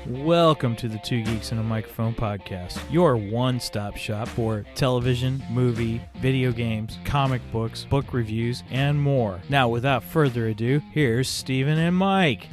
Welcome to the Two Geeks and a Microphone podcast, your one-stop shop for television, movie, video games, comic books, book reviews, and more. Now, without further ado, here's Steven and Mike.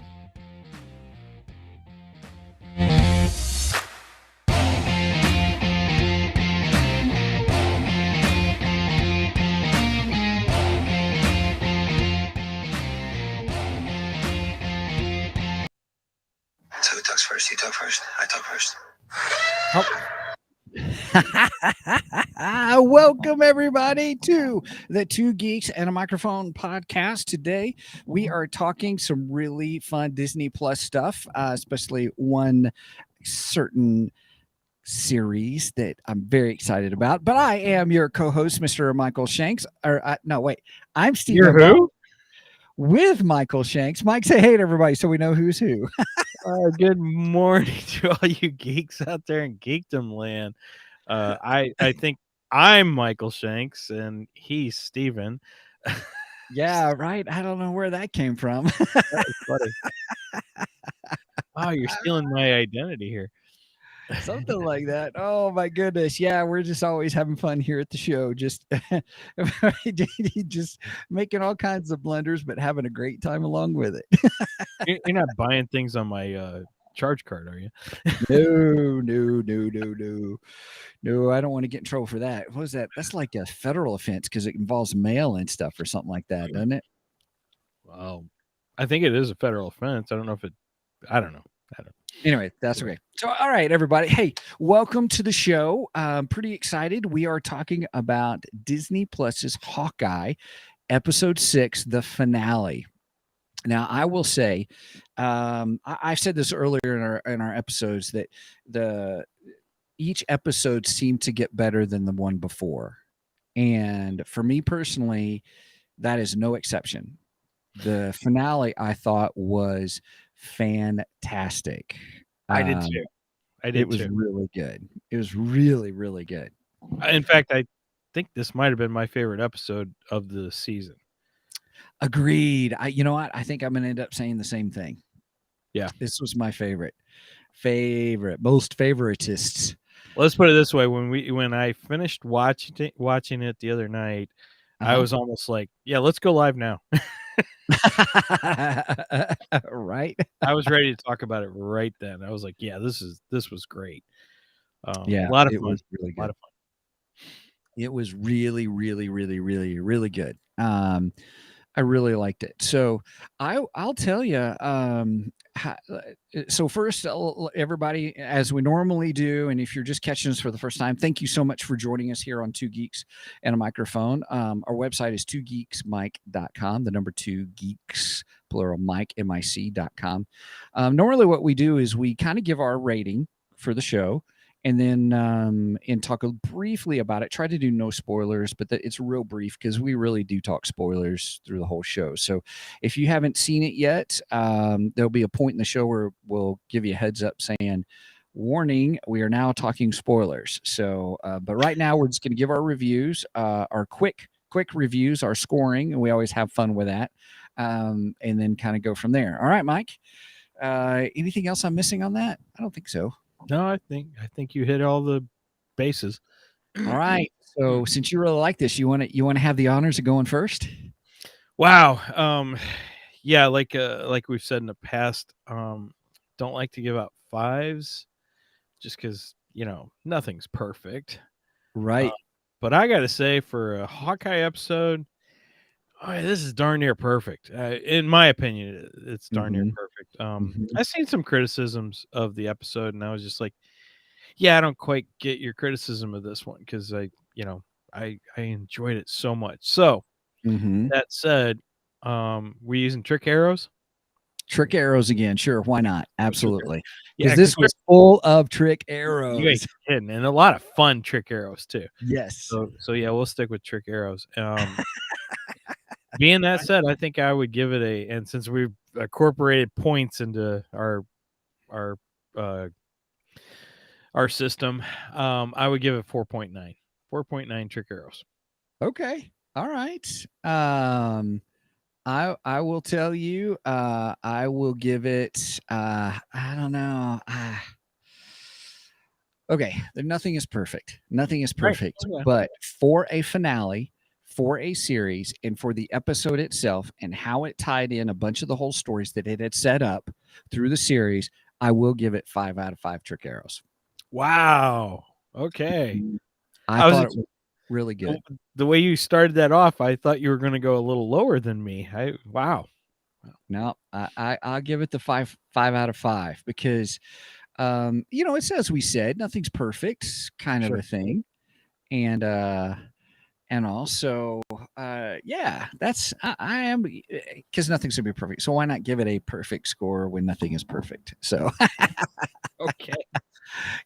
So who talks first? You talk first? I talk first. Welcome everybody to the Two Geeks and a Microphone podcast. Today we are talking some really fun Disney Plus stuff, especially one certain series that I'm very excited about. But I am your co-host, Mr. Michael Shanks. I'm Steve. You're who? With Michael Shanks. Mike, say hey to everybody so we know who's who. Good morning to all you geeks out there in geekdom land. I think I'm Michael Shanks and he's Steven. Yeah, right. I don't know where that came from. That was funny. Oh, you're stealing my identity here. Something like that. Oh my goodness. Yeah, we're just always having fun here at the show. Just just making all kinds of blunders, but having a great time along with it. You're not buying things on my charge card, are you? No, I don't want to get in trouble for that. What was that? That's like a federal offense because it involves mail and stuff or something like that, doesn't it? Well, I think it is a federal offense. I don't know. Anyway, that's okay. So, all right, everybody. Hey, welcome to the show. Pretty excited. We are talking about Disney Plus's Hawkeye, episode 6, the finale. Now, I will say, I've said this earlier in our episodes that each episode seemed to get better than the one before, and for me personally, that is no exception. The finale I thought was fantastic. I did too. It was really good. It was really, really good. In fact, I think this might have been my favorite episode of the season. Agreed. You know what? I think I'm going to end up saying the same thing. Yeah. This was my most favoritists. Let's put it this way. When I finished watching it the other night, I was almost like, yeah, let's go live now. Right. I was ready to talk about it right then. I was like, yeah, this was great. Yeah, a lot of it fun. was really good. A lot of fun. It was really, really, really, really, really good. I really liked it. So I'll tell you. So first, everybody, as we normally do, and if you're just catching us for the first time, thank you so much for joining us here on Two Geeks and a Microphone. Our website is twogeeksmike.com, the number 2 geeks, plural, Mike, MIC.com. Normally what we do is we kind of give our rating for the show, and then and talk briefly about it. Try to do no spoilers, but it's real brief because we really do talk spoilers through the whole show. So if you haven't seen it yet, there'll be a point in the show where we'll give you a heads up saying, warning, we are now talking spoilers. So, but right now we're just going to give our reviews, our quick reviews, our scoring, and we always have fun with that, and then kind of go from there. All right, Mike. Anything else I'm missing on that? I don't think so. No, I think you hit all the bases. All right. So since you really like this, you want to have the honors of going first? Wow. Yeah, like we've said in the past, don't like to give out 5s just because, nothing's perfect. Right. But I got to say, for a Hawkeye episode, this is darn near perfect. In my opinion, it's darn near perfect. I've seen some criticisms of the episode, and I was just like, yeah, I don't quite get your criticism of this one because I enjoyed it so much. So that said, we're using trick arrows. Trick arrows again. Sure, why not? Absolutely. Yeah, Because this was full of trick you arrows. ain't kidding, and a lot of fun trick arrows too. Yes. So yeah, we'll stick with trick arrows. Being that said, I think I would give it and since we've incorporated points into our uh our system, I would give it 4.9. 4.9 trick arrows. Okay. All right. I will tell you, I will give it I don't know. Okay, nothing is perfect. Nothing is Right. perfect. Oh, yeah. But for a finale, for a series, and for the episode itself and how it tied in a bunch of the whole stories that it had set up through the series, I will give it 5 out of 5 trick arrows. Wow. Okay. I thought it was really good. The way you started that off, I thought you were going to go a little lower than me. Wow. No, I'll give it the 5 out of 5 because it's as we said, nothing's perfect kind of a thing. And also yeah, that's I am because nothing's gonna be perfect. So why not give it a perfect score when nothing is perfect? So Okay.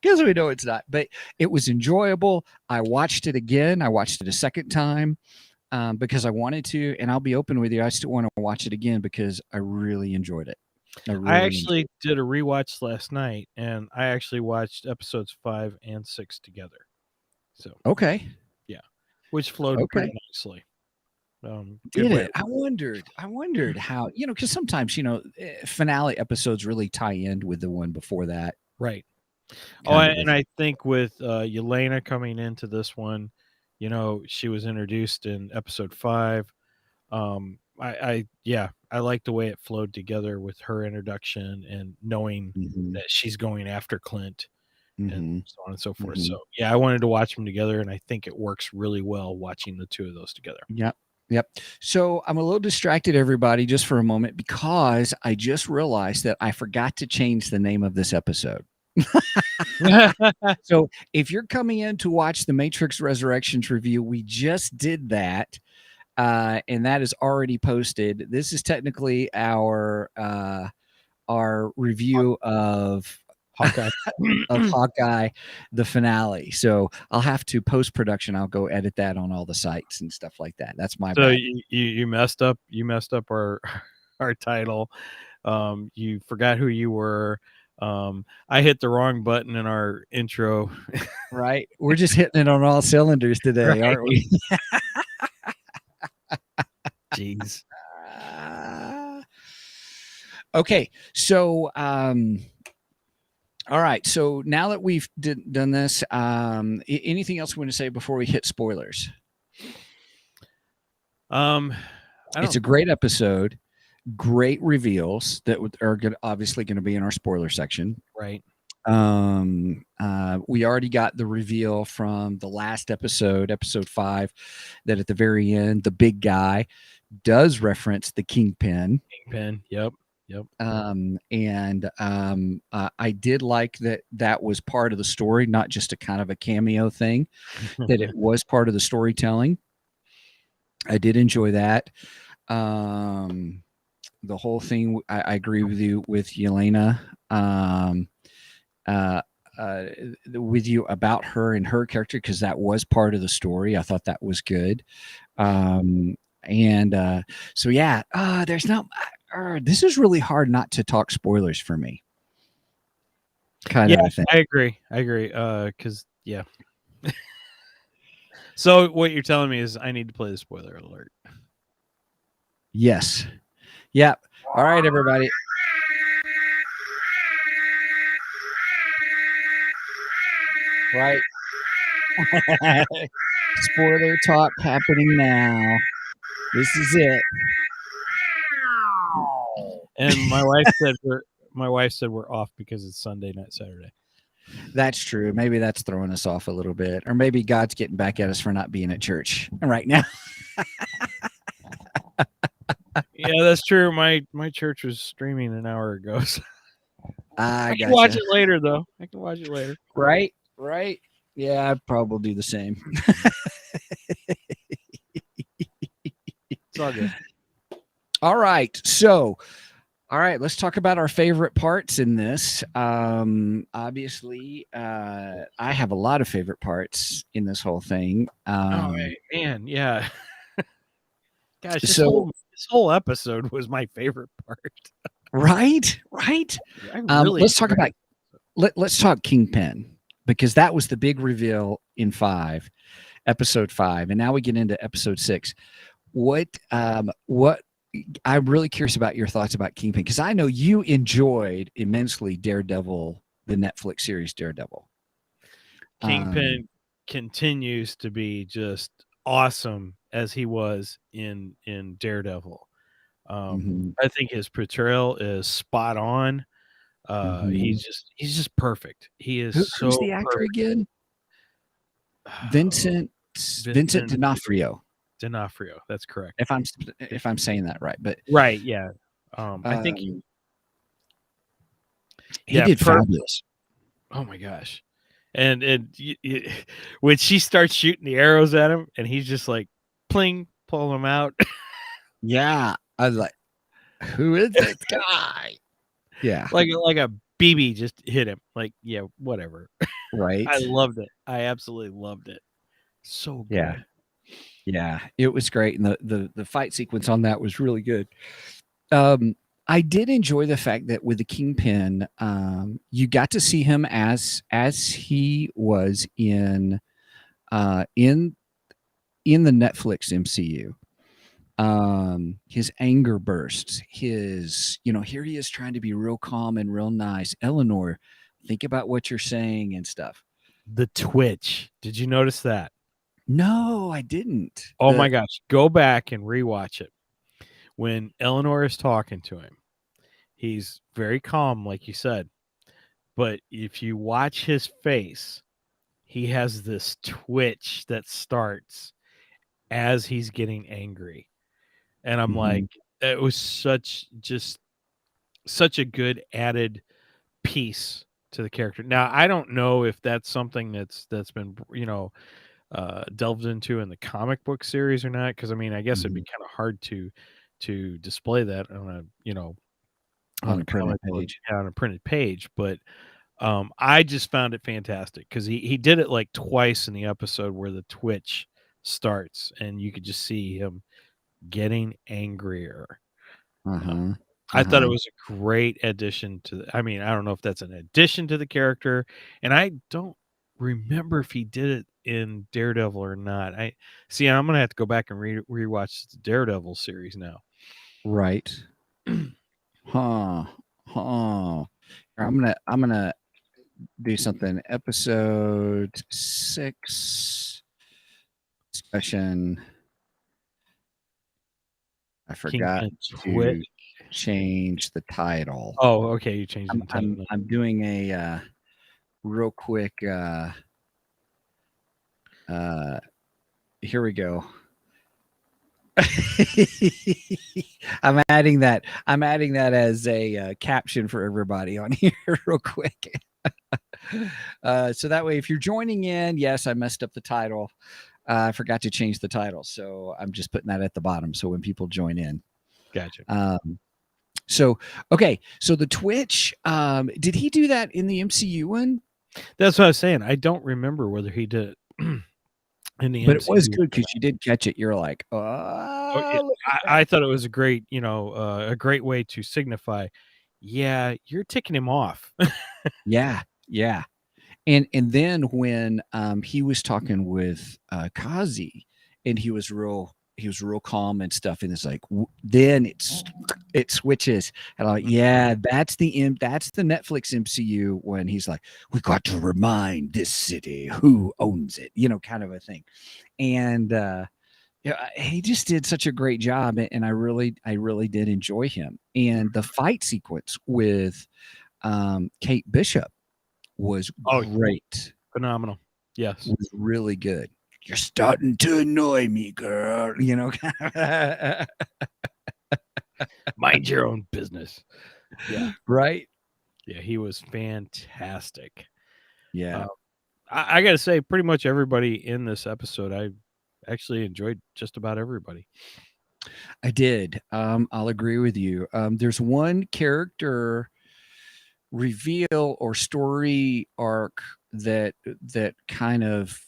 because we know it's not, but it was enjoyable. I watched it again. I watched it a second time because I wanted to, and I'll be open with you. I still want to watch it again because I really enjoyed it. I actually did a rewatch last night, and I actually watched episodes 5 and 6 together. So okay, yeah, which flowed pretty nicely. Did it? I wondered how, because sometimes, finale episodes really tie in with the one before that. Right. And I think with Yelena coming into this one, she was introduced in episode 5. I like the way it flowed together with her introduction and knowing that she's going after Clint and so on and so forth. So yeah, I wanted to watch them together, and I think it works really well watching the two of those together. Yep. So I'm a little distracted, everybody, just for a moment, because I just realized that I forgot to change the name of this episode. So if you're coming in to watch the Matrix Resurrections review, we just did that. And that is already posted. This is technically our review of Hawkeye. Hawkeye, the finale. So I'll have to post-production. I'll go edit that on all the sites and stuff like that. That's my bad. You messed up. You messed up our title. You forgot who you were. I hit the wrong button in our intro. Right. We're just hitting it on all cylinders today, aren't we? Jeez. Okay. So all right. So now that we've done this, anything else we want to say before we hit spoilers? It's a great episode. Great reveals that are obviously going to be in our spoiler section. Right. We already got the reveal from the last episode, episode 5, that at the very end, the big guy does reference the Kingpin. Yep. I did like that was part of the story, not just a kind of a cameo thing, that it was part of the storytelling. I did enjoy that. The whole thing, I agree with you with Yelena, with you about her and her character, because that was part of the story. I thought that was good. So yeah, there's not. This is really hard not to talk spoilers for me. Kind of a thing. I agree. Because yeah. So what you're telling me is I need to play the spoiler alert. Yes. Yep. All right, everybody. Right. Spoiler talk happening now. This is it. And my wife said we're off because it's Sunday, not Saturday. That's true. Maybe that's throwing us off a little bit, or maybe God's getting back at us for not being at church right now. Yeah, that's true. My church was streaming an hour ago. So. I can watch it later, though. I can watch it later. Right. Yeah, I'd probably do the same. It's all good. All right. So All right, let's talk about our favorite parts in this. Obviously, I have a lot of favorite parts in this whole thing. Man, yeah. Gosh, So this whole episode was my favorite part. right. I really Let's talk enjoyed about let's talk Kingpin, because that was the big reveal in episode 5, and now we get into episode 6. What I'm really curious about your thoughts about Kingpin, because I know you enjoyed immensely Daredevil, the Netflix series Daredevil. Kingpin continues to be just awesome as he was in Daredevil. I think his portrayal is spot on. He's just perfect. He is Who's so the actor perfect. again? Vincent D'Onofrio. D'Onofrio. That's correct. If I'm saying that right, but Right, yeah. I think he did fabulous. Oh my gosh. And when she starts shooting the arrows at him and he's just like pling, pull them out. Yeah, I was like, who is this guy? Yeah, like a BB just hit him. Like, yeah, whatever. right. I loved it. I absolutely loved it. So good. Yeah, it was great, and the fight sequence on that was really good. I did enjoy the fact that with the Kingpin, you got to see him as he was in the Netflix MCU. His anger bursts, his, here he is trying to be real calm and real nice. Eleanor, think about what you're saying and stuff. The twitch. Did you notice that? No, I didn't. Oh my gosh. Go back and rewatch it. When Eleanor is talking to him, he's very calm, like you said. But if you watch his face, he has this twitch that starts as he's getting angry. And I'm like, it was such a good added piece to the character. Now, I don't know if that's something that's been, delved into in the comic book series or not, because I mean, I guess it'd be kind of hard to display that on on a printed comic book, page. on a printed page. But I just found it fantastic because he did it like twice in the episode where the twitch starts and you could just see him getting angrier. I thought it was a great addition to I mean, I don't know if that's an addition to the character, and I don't remember if he did it in Daredevil or not. I'm gonna have to go back and rewatch the Daredevil series now. Right. I'm gonna do something. Episode 6 discussion. I forgot to change the title. Oh, okay. You changed the title. I'm doing a real quick. Here we go. I'm adding that as a caption for everybody on here real quick. So that way, if you're joining in, yes, I messed up the title. I forgot to change the title, so I'm just putting that at the bottom. So when people join in, gotcha. So okay, so the Twitch, did he do that in the MCU one? That's what I was saying. I don't remember whether he did it in the but MCU. It was good because you did catch it. You're like, oh, I thought it was a great, a great way to signify, yeah, you're ticking him off. yeah. And then when he was talking with Kazi, and he was real calm and stuff, and it's like then it switches, and I'm like, yeah, that's the Netflix MCU when he's like, we got to remind this city who owns it, kind of a thing. And he just did such a great job, and I really did enjoy him. And the fight sequence with Kate Bishop was great. Phenomenal. Yes. Was really good. You're starting to annoy me, girl. Mind your own business. Yeah. Right? Yeah, he was fantastic. Yeah. I got to say, pretty much everybody in this episode, I actually enjoyed just about everybody. I did. I'll agree with you. There's one character reveal or story arc that kind of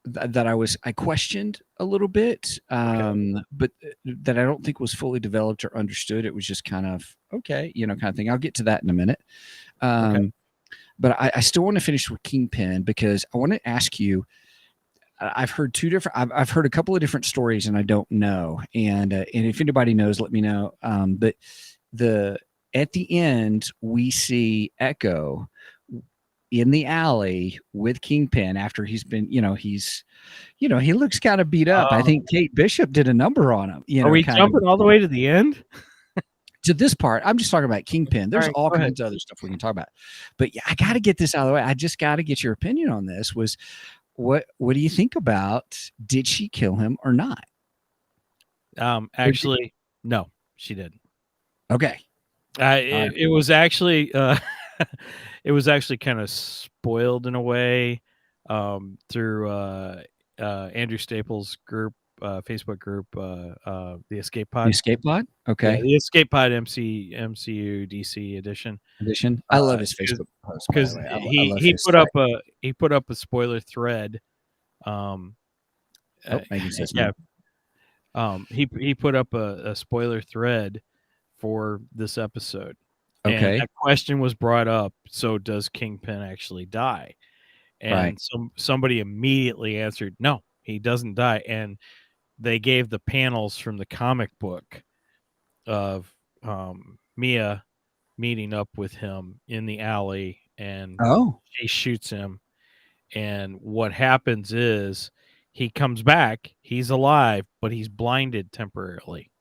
that I questioned a little bit, but that I don't think was fully developed or understood. It was just kind of okay, kind of thing. I'll get to that in a minute. Okay. But I still want to finish with Kingpin because I want to ask you. I've heard two different. I've heard a couple of different stories, and I don't know. And if anybody knows, let me know. But at the end, we see Echo in the alley with Kingpin after he's been, he looks kind of beat up. I think Kate Bishop did a number on him. Are we jumping all the way to the end? To this part, I'm just talking about Kingpin. There's all kinds of other stuff we can talk about, but yeah, I got to get this out of the way. I just got to get your opinion on this. What do you think about? Did she kill him or not? Actually, no, she didn't. Okay. It was actually it was actually kind of spoiled in a way through Andrew Staples' group, Facebook group, the Escape Pod. The Escape Pod? Okay. Yeah, the Escape Pod MCU DC edition. I love his Facebook post because he put up a spoiler thread. Megan says yeah. He put up a spoiler thread for this episode. Okay. And that question was brought up. So does Kingpin actually die? And somebody immediately answered, no, he doesn't die. And they gave the panels from the comic book of Mia meeting up with him in the alley, and she shoots him. And what happens is he comes back, he's alive, but he's blinded temporarily.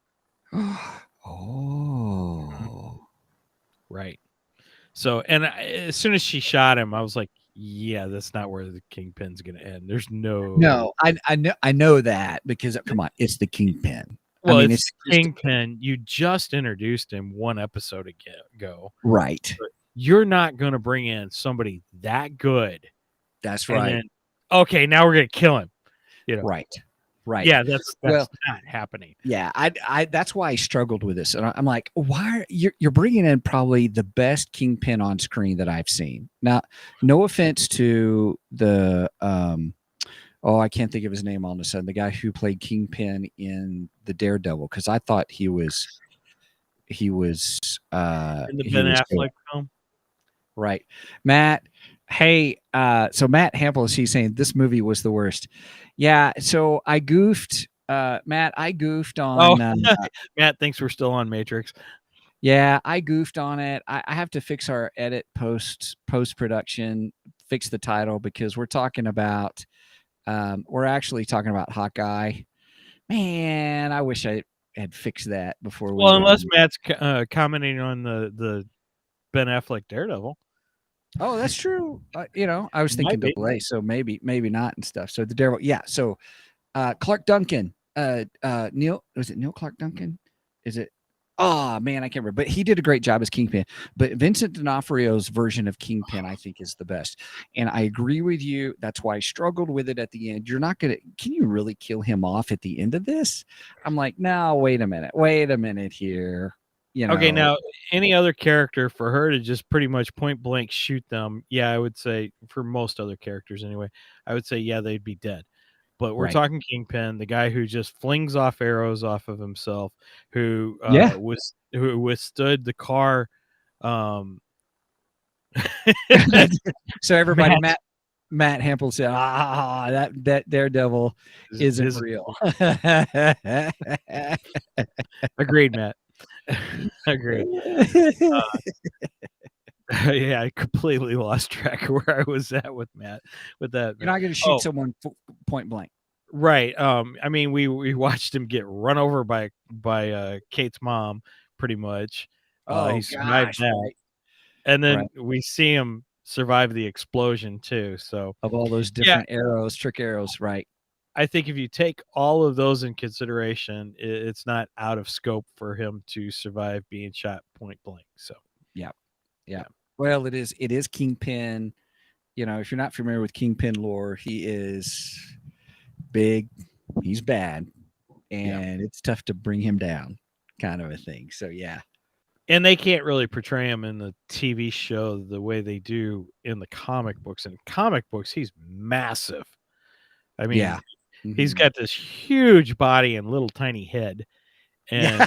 Right. So, and as soon as she shot him, I was like, yeah, that's not where the Kingpin's going to end. There's no. I know that because come on, it's the Kingpin. Well, I mean, it's Kingpin. You just introduced him one episode ago. Right. But you're not going to bring in somebody that good. That's right. Then, okay, now we're going to kill him. Right. Right. Yeah, that's not happening. Yeah, I that's why I struggled with this, and I'm like, why you're bringing in probably the best Kingpin on screen that I've seen. Now, no offense to the I can't think of his name all of a sudden. The guy who played Kingpin in the Daredevil, because I thought he was in the Ben Affleck film. Right, Matt. Hey, so Matt Hamples, he's saying this movie was the worst. Yeah, so I goofed. Matt, I goofed on. Matt thinks we're still on Matrix. Yeah, I goofed on it. I have to fix our edit post production, fix the title because we're talking about. We're actually talking about Hawkeye. Man, I wish I had fixed that before. Well, unless Matt's commenting on the Ben Affleck Daredevil. Oh, that's true. I was thinking delay, so maybe not and stuff. So the Daredevil, yeah. So Clark Duncan, Neil, was it Neil Clark Duncan? Is it? Oh man, I can't remember. But he did a great job as Kingpin. But Vincent D'Onofrio's version of Kingpin, I think, is the best. And I agree with you. That's why I struggled with it at the end. You're not gonna. Can you really kill him off at the end of this? I'm like, no. Wait a minute here. Okay, now any other character for her to just pretty much point blank shoot them, yeah, I would say for most other characters anyway, I would say yeah, they'd be dead. But we're talking Kingpin, the guy who just flings off arrows off of himself, who withstood the car. So everybody, Matt Hampel said, that Daredevil isn't real. Agreed, Matt. Agreed. Yeah, I completely lost track of where I was at with Matt. With that, you're not going to shoot someone point blank, right? I mean, we watched him get run over by Kate's mom, pretry much. He survived that, right. And then we see him survive the explosion too. So of all those different arrows, trick arrows, right? I think if you take all of those in consideration, it's not out of scope for him to survive being shot point blank. So yeah. Well, it is Kingpin. If you're not familiar with Kingpin lore, he is big. He's bad. and it's tough to bring him down, kind of a thing. So yeah. And they can't really portray him in the TV show the way they do in the comic books. In comic books, he's massive. I mean, Yeah. he's got this huge body and little tiny head, and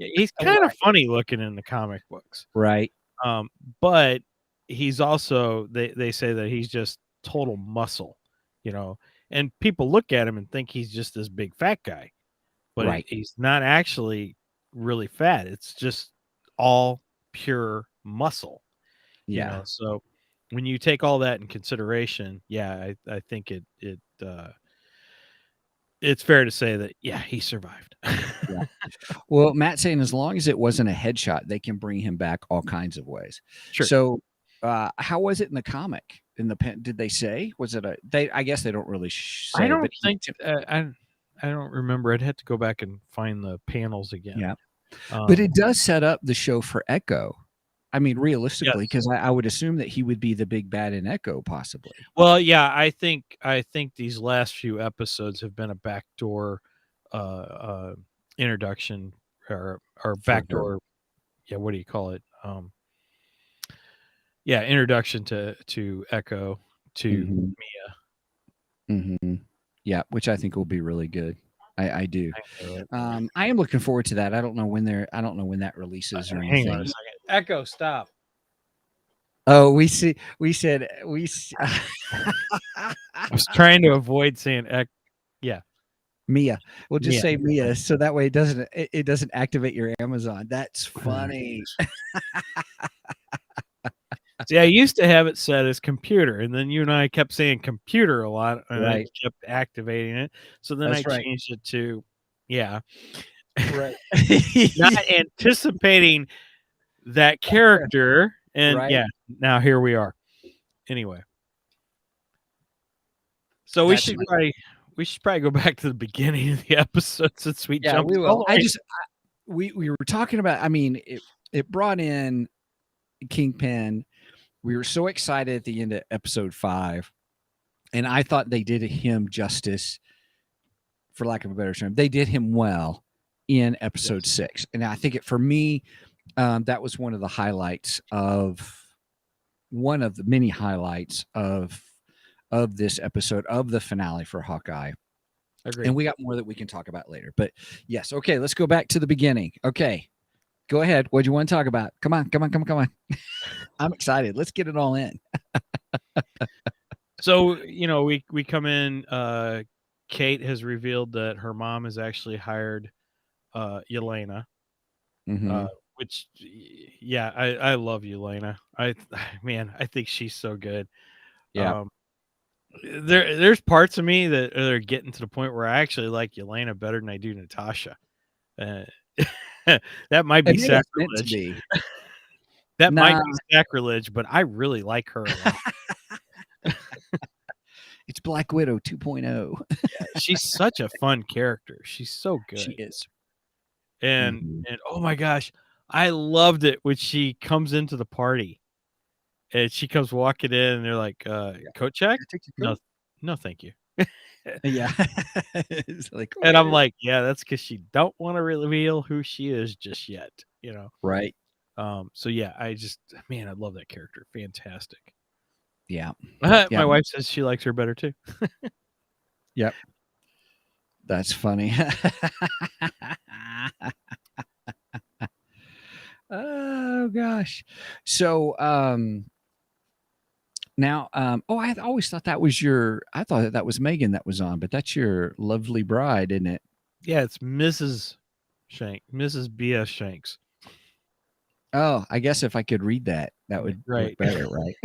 he's kind of funny looking in the comic books, Right. but he's also they say that he's just total muscle, and people look at him and think he's just this big fat guy, but Right. he's not actually really fat. It's just all pure muscle. Yeah. So when you take all that in consideration, I think it's fair to say that he survived. Yeah. Well, Matt's saying as long as it wasn't a headshot, they can bring him back all kinds of ways. Sure. So how was it in the comic? In the pen, did they say? Was it I guess they don't really say. I don't think I don't remember. I'd have to go back and find the panels again. Yeah. But it does set up the show for Echo. I mean, realistically, because I would assume that he would be the big bad in Echo, possibly. Well, yeah, I think these last few episodes have been a backdoor introduction or backdoor. Yeah, what do you call it? Introduction to Echo to Mia. Yeah, which I think will be really good. I do. I am looking forward to that. I don't know when that releases or anything. Hang on a second. Echo, stop. Oh, I was trying to avoid saying yeah. Mia. We'll just say Mia, so that way it doesn't activate your Amazon. That's funny. See, I used to have it set as computer, and then you and I kept saying computer a lot, and I kept activating it. So then I changed it to right. Not anticipating that character, and now here we are. Anyway, so we should probably go back to the beginning of the episode since we jumped. We will. We were talking about. I mean, it brought in Kingpin. We were so excited at the end of episode 5, and I thought they did him justice, for lack of a better term. They did him well in episode 6, and I think for me, that was one of the many highlights of this episode, of the finale for Hawkeye. Agreed. And we got more that we can talk about later. But yes, okay, let's go back to the beginning. Okay. Go ahead. What do you want to talk about? Come on. I'm excited. Let's get it all in. So, we come in. Kate has revealed that her mom has actually hired Yelena, which, I love Yelena. I think she's so good. Yeah. There's parts of me that are getting to the point where I actually like Yelena better than I do Natasha. That might be sacrilege. Might be sacrilege, but I really like her a lot. It's Black Widow 2.0. She's such a fun character. She's so good. She is. And oh my gosh, I loved it when she comes into the party. And she comes walking in, and they're like, "Coat check? No, thank you." Yeah. It's like, and I'm like, yeah, that's because she don't want to reveal who she is just yet, Right. So yeah, I love that character. Fantastic. Yeah. My wife says she likes her better too. Yep. That's funny. Oh gosh. So now I always thought that was I thought that was Megan that was on, but that's your lovely bride, isn't it? Yeah, it's Mrs. B.S. Shanks. Oh, I guess if I could read that would work better, right?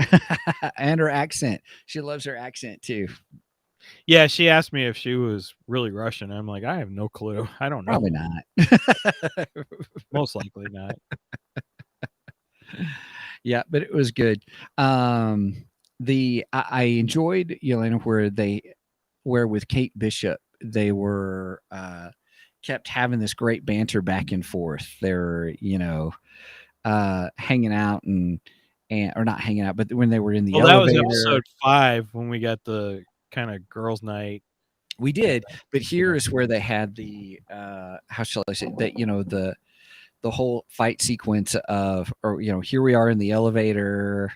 And her accent. She loves her accent too. Yeah, she asked me if she was really Russian. I'm like, I have no clue. I don't know. Probably not. Most likely not. Yeah, but it was good. I enjoyed Yelena where with Kate Bishop they were kept having this great banter back and forth. They're hanging out or not hanging out, but when they were in the elevator. That was episode 5 when we got the kind of girls' night. We did, but here is where they had the how shall I say that, the whole fight sequence of, or here we are in the elevator,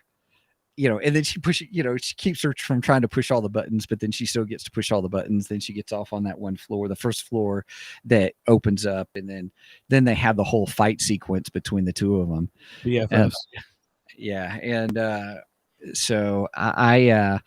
and then she pushes, she keeps her from trying to push all the buttons, but then she still gets to push all the buttons. Then she gets off on that one floor, the first floor that opens up, and then they have the whole fight sequence between the two of them. BFFs. Yeah, and so I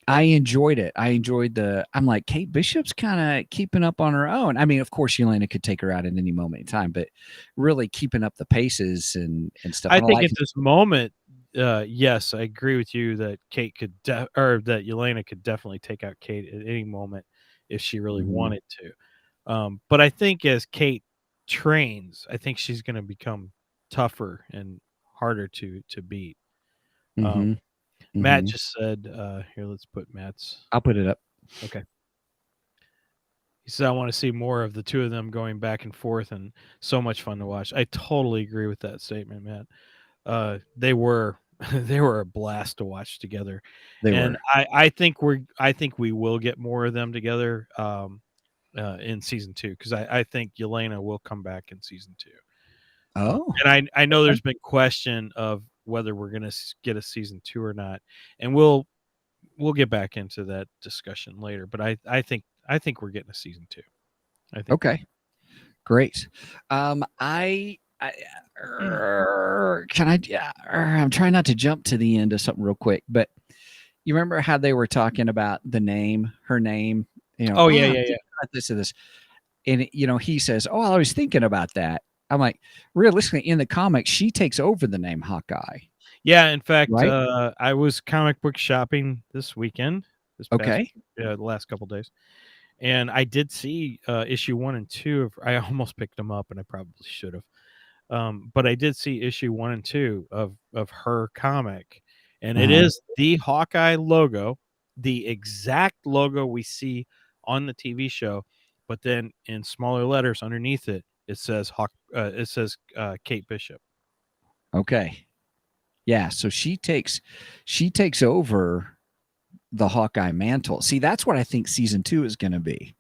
enjoyed it. I enjoyed I'm like, Kate Bishop's kind of keeping up on her own. I mean, of course, Yelena could take her out at any moment in time, but really keeping up the paces and stuff. I And think at this moment, yes, I agree with you that Kate could, or that Yelena could definitely take out Kate at any moment if she really wanted to. But I think as Kate trains, I think she's going to become tougher and harder to beat. Matt just said, here, let's put Matt's. I'll put it up. Okay. He said, I want to see more of the two of them going back and forth, and so much fun to watch. I totally agree with that statement, Matt. They were a blast to watch together. I think we will get more of them together in season 2, because I think Yelena will come back in season 2. And I know there's been question of whether we're going to get a season 2 or not, and we'll get back into that discussion later. But I think we're getting a season 2. I think. Okay, great. I'm trying not to jump to the end of something real quick, but you remember how they were talking about her name? Yeah. This, and he says, "Oh, I was thinking about that." I'm like, realistically, in the comics, she takes over the name Hawkeye. Yeah, in fact, right? I was comic book shopping this weekend. The last couple days, and I did see issue 1 and 2. I almost picked them up, and I probably should have. But I did see issue 1 and 2 of her comic, and it is the Hawkeye logo, the exact logo we see on the TV show, but then in smaller letters underneath it, it says Kate Bishop. Okay. Yeah, so she takes over the Hawkeye mantle. See, that's what I think season 2 is going to be,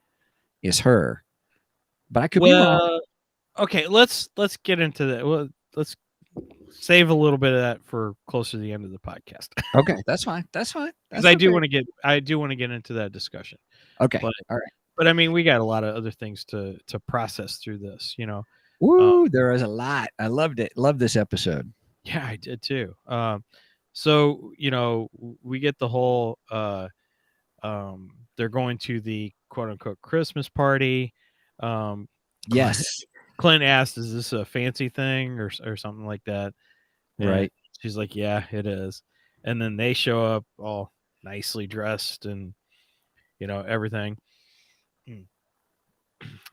is her. But I could be wrong. Okay, let's get into that. Well, let's save a little bit of that for closer to the end of the podcast. Okay, that's fine. Because I do want to get into that discussion. Okay, all right. But I mean, we got a lot of other things to process through this. Woo, there is a lot. I loved it. Love this episode. Yeah, I did too. So we get the whole they're going to the quote unquote Christmas party. Yes. Clint asked, "Is this a fancy thing or something like that?" And right. She's like, "Yeah, it is." And then they show up all nicely dressed and everything.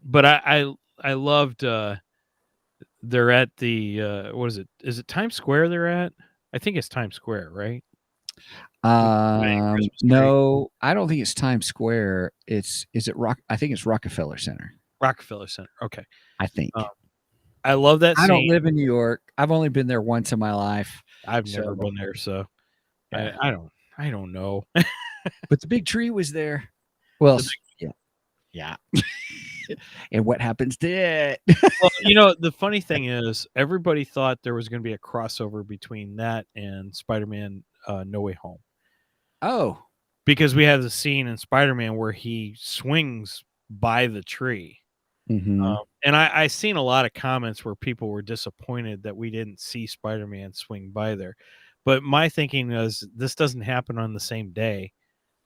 But I loved. They're at the what is it? Is it Times Square they're at? I think it's Times Square, right? No, I don't think it's Times Square. Is it I think it's Rockefeller Center. Rockefeller Center. Okay. I think. I love that scene. I don't live in New York. I've only been there once in my life. I've never been there, so yeah. I don't know. But the big tree was there. Well, yeah. And what happens to it? Well, the funny thing is, everybody thought there was going to be a crossover between that and Spider-Man No Way Home. Oh. Because we have the scene in Spider-Man where he swings by the tree. Mm-hmm. And I seen a lot of comments where people were disappointed that we didn't see Spider-Man swing by there. But my thinking is, this doesn't happen on the same day.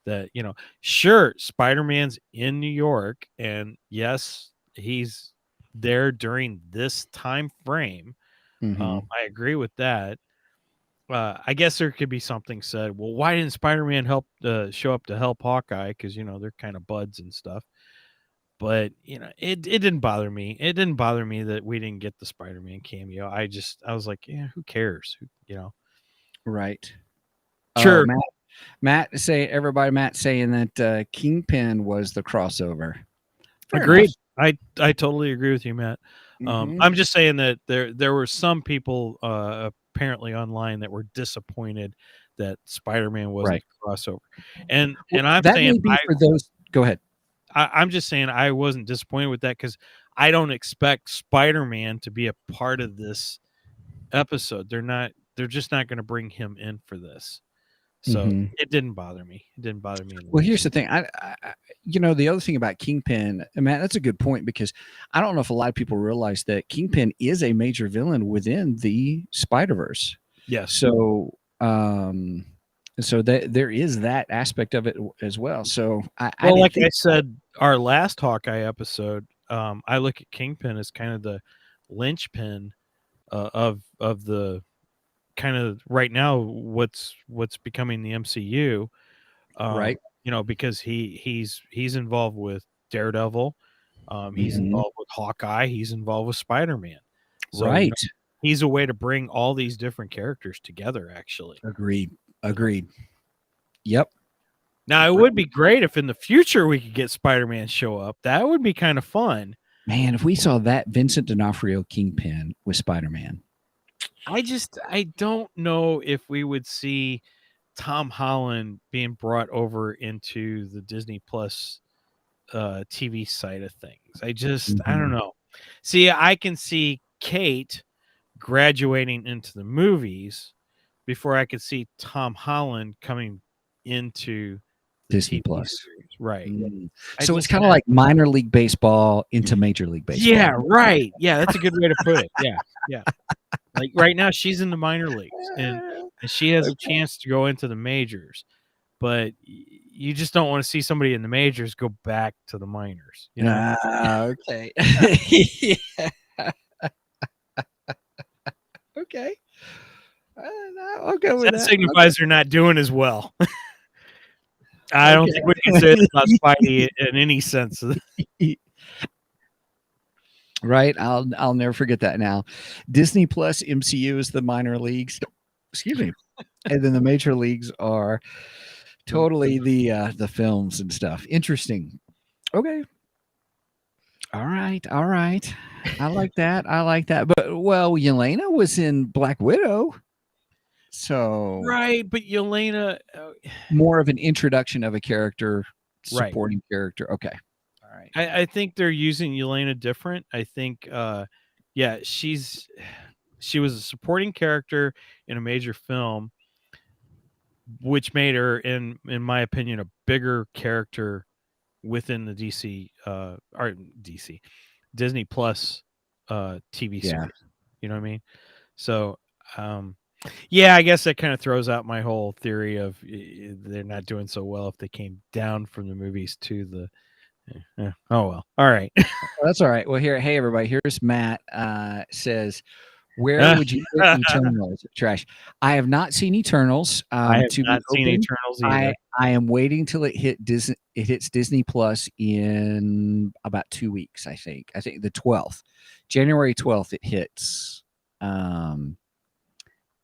That sure, Spider-Man's in New York, and yes, he's there during this time frame. I agree with that. I guess there could be something said, well, why didn't Spider-Man show up to help Hawkeye? Because they're kind of buds and stuff. But it didn't bother me. It didn't bother me that we didn't get the Spider-Man cameo. I was like, yeah, who cares? Right. Sure. Matt saying that Kingpin was the crossover. Agreed. I totally agree with you, Matt. I'm just saying that there were some people apparently online that were disappointed that Spider-Man wasn't a crossover, and I'm that saying may be for those. Go ahead. I'm just saying I wasn't disappointed with that because I don't expect Spider-Man to be a part of this episode. They're just not going to bring him in for this. So it didn't bother me. It didn't bother me. Well, here's the thing. The other thing about Kingpin, Matt, that's a good point, because I don't know if a lot of people realize that Kingpin is a major villain within the Spider-Verse. Yes. So, there is that aspect of it as well. So, I said, our last Hawkeye episode, I look at Kingpin as kind of the linchpin of the kind of right now what's becoming the MCU, right? Because he's involved with Daredevil, he's involved with Hawkeye, he's involved with Spider-Man, so, right? He's a way to bring all these different characters together. Actually, agreed. Yep. Now it would be great if in the future we could get Spider-Man show up. That would be kind of fun. Man, if we saw that Vincent D'Onofrio Kingpin with Spider-Man. I don't know if we would see Tom Holland being brought over into the Disney Plus TV side of things. I don't know. See, I can see Kate graduating into the movies before I could see Tom Holland coming into Disney Plus. Series. Right. So it's kind of like minor league baseball into major league baseball. Yeah, right. Yeah, that's a good way to put it. Yeah. Like right now she's in the minor leagues and she has a chance to go into the majors, but you just don't want to see somebody in the majors go back to the minors. Okay. Okay. I'll go with that. Signifies they're not doing as well. I don't think we can say it's about Spidey in any sense. Right. I'll never forget that now. Disney Plus MCU is the minor leagues. Excuse me. And then the major leagues are totally the films and stuff. Interesting. Okay. All right. I like that. But Yelena was in Black Widow. So right, but Yelena more of an introduction of a character, supporting character. Okay. All right. I think they're using Yelena different. I think she was a supporting character in a major film, which made her in my opinion a bigger character within the Disney Plus TV series. You know what I mean? So I guess that kind of throws out my whole theory of they're not doing so well if they came down from the movies to the oh well. All right. That's all right. Well, hey everybody, here's Matt says, where would you put Eternals? Trash. I have not seen Eternals. I have not seen Eternals either. I am waiting till it hits Disney Plus in about 2 weeks, I think. I think the 12th. January 12th it hits.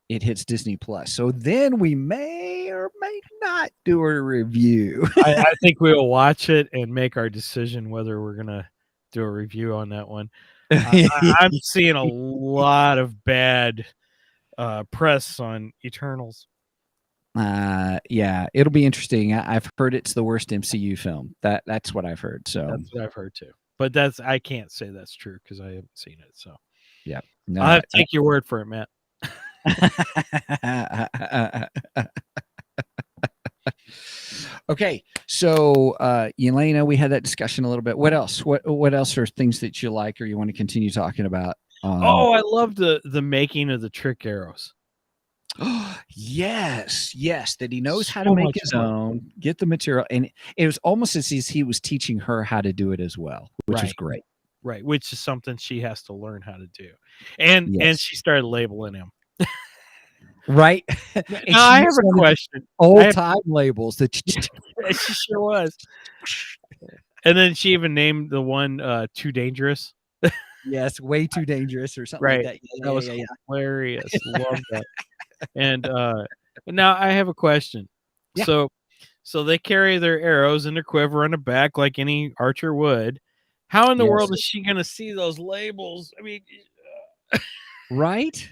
It hits Disney Plus. So then we may or may not do a review. I think we'll watch it and make our decision whether we're going to do a review on that one. I'm seeing a lot of bad press on Eternals. It'll be interesting. I've heard it's the worst MCU film. That's what I've heard. So that's what I've heard too. But I can't say that's true because I haven't seen it. So yeah, I'll have to take your word for it, Matt. Okay, so Yelena, we had that discussion a little bit. What else? What else are things that you like or you want to continue talking about? I love the making of the trick arrows. Yes, that he knows how to make his own, get the material, and it was almost as if he was teaching her how to do it as well, which is great. Right, which is something she has to learn how to do, and she stared labeling him. Right. Now, I have a question. Old time labels that she sure was. And then she even named the one Too Dangerous. Yes, way too dangerous or something like that. That was hilarious. Love that. And now I have a question. Yeah. So they carry their arrows in their quiver on the back like any archer would. How in the world is she going to see those labels? I mean, right.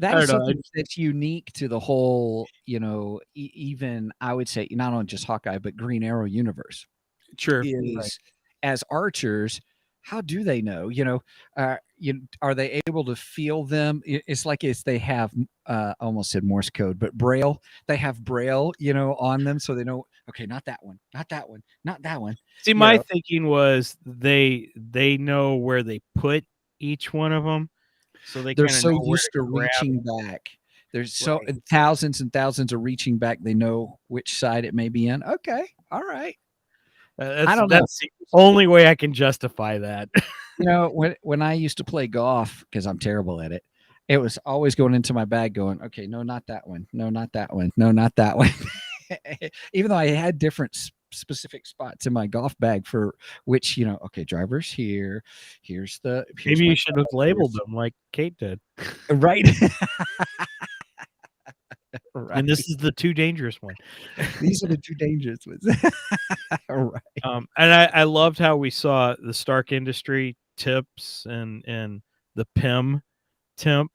That I is don't know. something that's unique to the whole, even I would say not only just Hawkeye, but Green Arrow universe Sure. Right. is as archers, how do they know? Are they able to feel them? It's like they have I almost said Morse code, but Braille. They have Braille, on them, so they know. Okay, not that one, not that one, not that one. See, my thinking was they know where they put each one of them, so they They're kind of so know where used to to grab. reaching back. There's so Right. thousands and thousands of reaching back. They know which side it may be in. Okay, all right. I don't know. That's the only way I can justify that. When I used to play golf, because I'm terrible at it, it was always going into my bag going, okay, no, not that one. No, not that one. No, not that one. Even though I had different specific spots in my golf bag for which, okay, driver's here. Here's Maybe you should have labeled them like Kate did. Right. Right. And this is the too dangerous one. These are the two dangerous ones. Right. And I loved how we saw the Stark Industry tips and the PIM tip.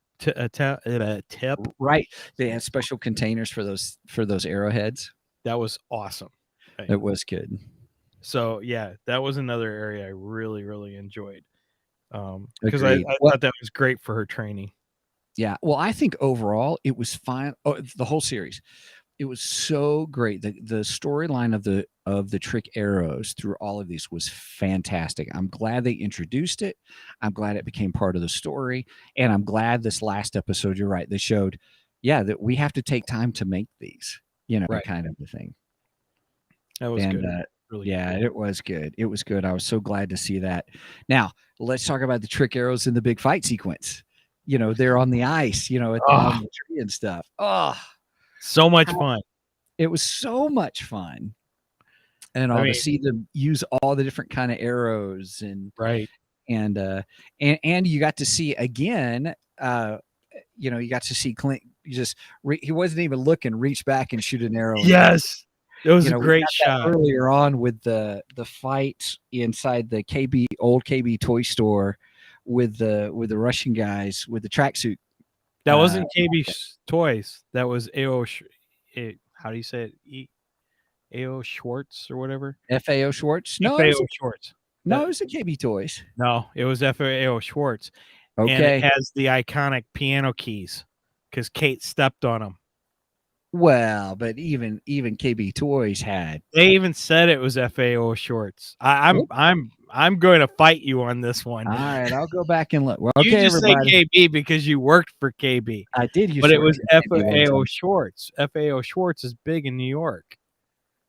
Right. They had special containers for those arrowheads. That was awesome. Right. It was good. So yeah, that was another area I really, really enjoyed. Because I thought that was great for her training. Yeah. Well, I think overall it was fine. Oh, the whole series. It was so great. The storyline of the trick arrows through all of these was fantastic. I'm glad they introduced it. I'm glad it became part of the story. And I'm glad this last episode, you're right, they showed, that we have to take time to make these, right. kind of the thing. That was good. Really good. It was good. It was good. I was so glad to see that. Now, let's talk about the trick arrows in the big fight sequence. They're on the ice, on the tree and stuff. Oh, so much fun. It was so much fun. And to see them use all the different kind of arrows and right. And you got to see again, you got to see Clint he wasn't even looking, reach back and shoot an arrow. Yes. It was a great shot earlier on with the fight inside the old KB toy store with the Russian guys with the tracksuit. That wasn't KB Toys. That was AO. How do you say it? AO Schwartz or whatever. FAO Schwartz. No, FAO Schwartz. No, it was a KB Toys. No, it was FAO Schwartz. Okay. And it has the iconic piano keys because Kate stepped on them. Well, but even KB Toys had. They even said it was FAO Schwartz. I'm going to fight you on this one. All right, I'll go back and look. Well, okay, you just everybody. Say KB because you worked for KB. I did, but it was FAO Schwartz. FAO Schwartz is big in New York.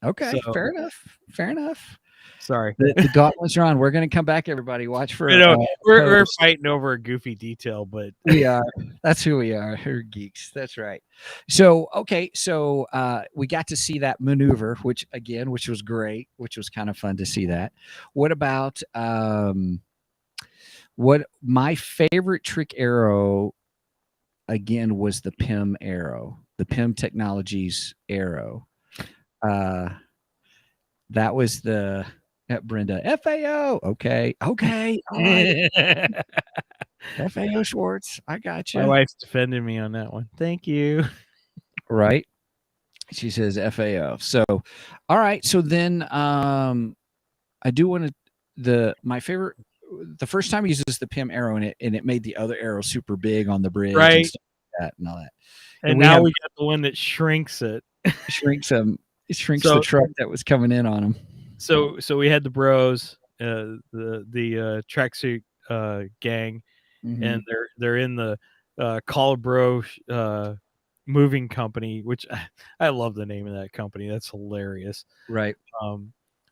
Okay, so, fair enough. Fair enough. Sorry, the gauntlets are on. We're going to come back, everybody. Watch for. We're fighting over a goofy detail, but we are. That's who we are. We're geeks. That's right. So okay, so we got to see that maneuver, which was great, which was kind of fun to see that. What about what my favorite trick arrow? Again, was the PIM arrow, the PIM Technologies arrow. That was the. Brenda, FAO. Okay. All right. FAO Schwartz. I got you. My wife's defending me on that one. Thank you. Right. She says FAO. So, all right. So then, I do want to. My favorite. The first time he uses the PIM arrow in it, and it made the other arrow super big on the bridge, right? And stuff like that and all that. And now we got the one that shrinks it. Shrinks him. It shrinks the truck that was coming in on him. So we had the bros, the tracksuit gang, and they're in the Call Bro moving company, which I love the name of that company. That's hilarious, right?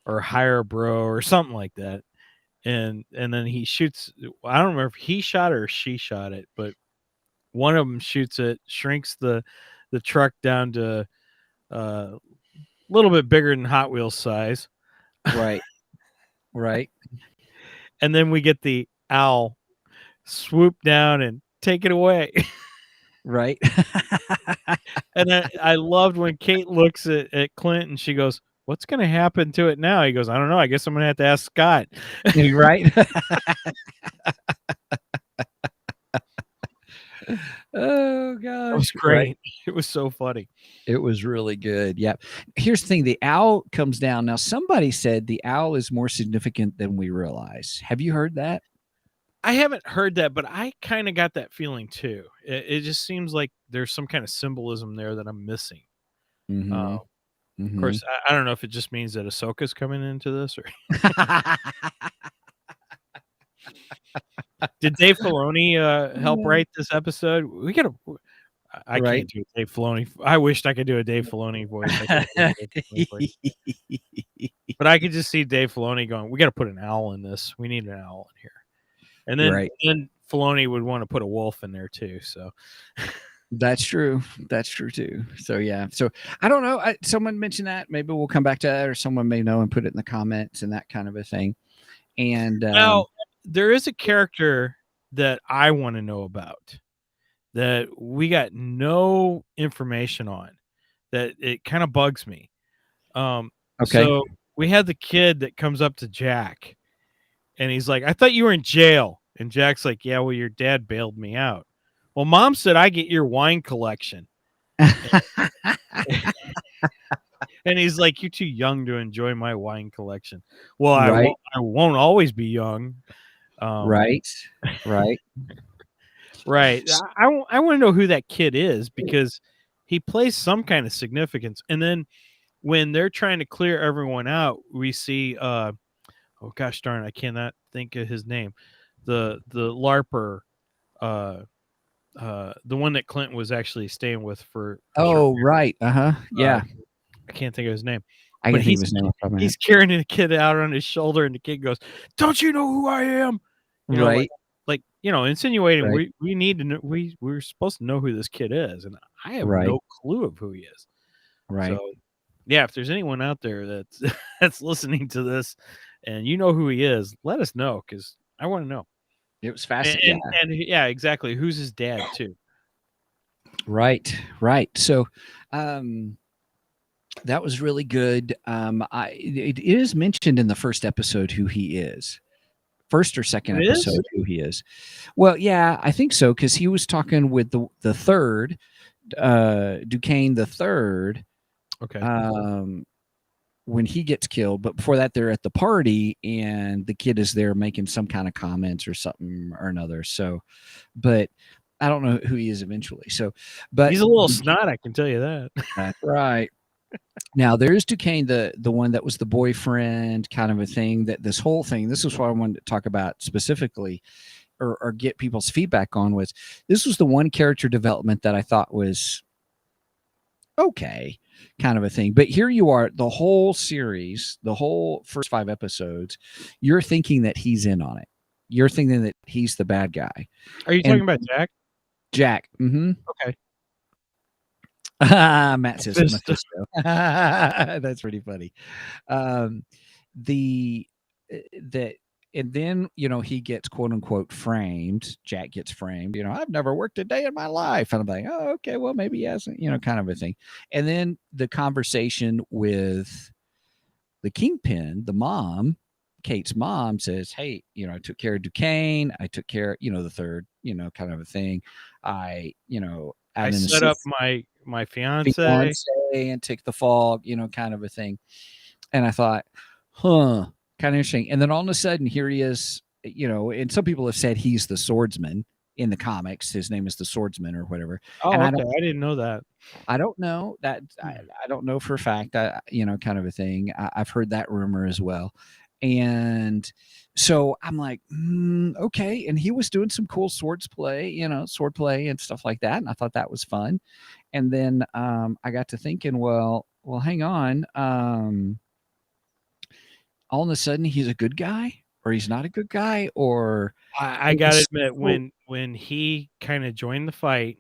Or Hire Bro or something like that. And then he shoots. I don't remember if he shot it or she shot it, but one of them shoots it, shrinks the truck down to a little bit bigger than Hot Wheels size. Right. Right. And then we get the owl swoop down and take it away. Right. And I loved when Kate looks at Clint and she goes, "What's going to happen to it now?" He goes, "I don't know. I guess I'm going to have to ask Scott." Right. Oh That was gosh. Right. great. It was so funny. It was really good. Yeah. Here's the thing, the owl comes down. Now, somebody said the owl is more significant than we realize. Have you heard that? I haven't heard that, but I kinda got that feeling too. It just seems like there's some kind of symbolism there that I'm missing. Mhm. Of Mhm. course, I don't know if it just means that Ahsoka's coming into this or did Dave Filoni, help write this episode? We gotta I Right. can't do a Dave Filoni I wished I could do a Dave Filoni voice. I can't do a Dave Filoni voice. But I could just see Dave Filoni going, "We gotta put an owl in this. We need an owl in here." And Right. then Filoni would wanna put a wolf in there too, so That's true. That's true too. So yeah. So I don't know. Someone mentioned that. Maybe we'll come back to that, or someone may know and put it in the comments and that kind of a thing. And now, there is a character that I wanna know about that we got no information on, that it kinda bugs me. Um, okay. so we had the kid that comes up to Jack, and he's like, "I thought you were in jail." And Jack's like, "Yeah, well, your dad bailed me out." "Well, mom said I get your wine collection." And he's like, "You're too young to enjoy my wine collection." "Well, Right. I won't always be young." Um, Right. Right. right. I wanna know who that kid is because he plays some kind of significance. And then when they're trying to clear everyone out, we see, oh gosh darn, I cannot think of his name. The LARPer, uh, the one that Clint was actually staying with for a short Oh, period. right. Uh-huh. Yeah. I can't think of his name, I but can think of his name off the top of my head. he's carrying the kid out on his shoulder, and the kid goes, "Don't you know who I am?" You know, Right. insinuating Right. we need to know we're supposed to know who this kid is, and I have Right. no clue of who he is. Right. So, yeah, if there's anyone out there that's that's listening to this and you know who he is, let us know because I want to know. It was And, fascinating. Yeah. yeah, exactly. Who's his dad too? Right. Right. So, um, that was really good. It is mentioned in the first episode who he is. First or second It is episode who he is. Well, yeah, I think so because he was talking with the third, Duquesne the third, okay. um, when he gets killed. But before that, they're at the party and the kid is there making some kind of comments or something or another. So, but I don't know who he is eventually. So, but He's a little snot, I can tell you that. that's right. Now there's Duquesne, the one that was the boyfriend kind of a thing. That this whole thing. This is what I wanted to talk about specifically, or get people's feedback on. Was this was the one character development that I thought was okay, kind of a thing. But here you are, the whole series, the whole first 5 episodes, you're thinking that he's in on it. You're thinking that he's the bad guy. Are you And talking about Jack? Jack, Okay. Matt says Mephisto. Mephisto. That's pretty funny. The that and then he gets quote unquote framed. Jack gets framed. I've never worked a day in my life, and I'm like, oh, okay, well maybe he hasn't. Kind of a thing. And then the conversation with the Kingpin, the mom, Kate's mom says, hey, I took care of Duquesne. I took care, the third, kind of a thing. I I I'm in set the up my fiance. fiance and take the fall, kind of a thing. And I thought, kind of interesting. And then all of a sudden, here he is, and some people have said he's the swordsman in the comics. His name is the Swordsman or whatever. Oh, And okay. I didn't know that. I don't know that. I don't know for a fact that, kind of a thing. I've heard that rumor as well. And so I'm like, okay. And he was doing some cool sword play and stuff like that. And I thought that was fun. And then I got to thinking, well, hang on. All of a sudden he's a good guy or he's not a good guy, or I gotta admit, when he kind of joined the fight,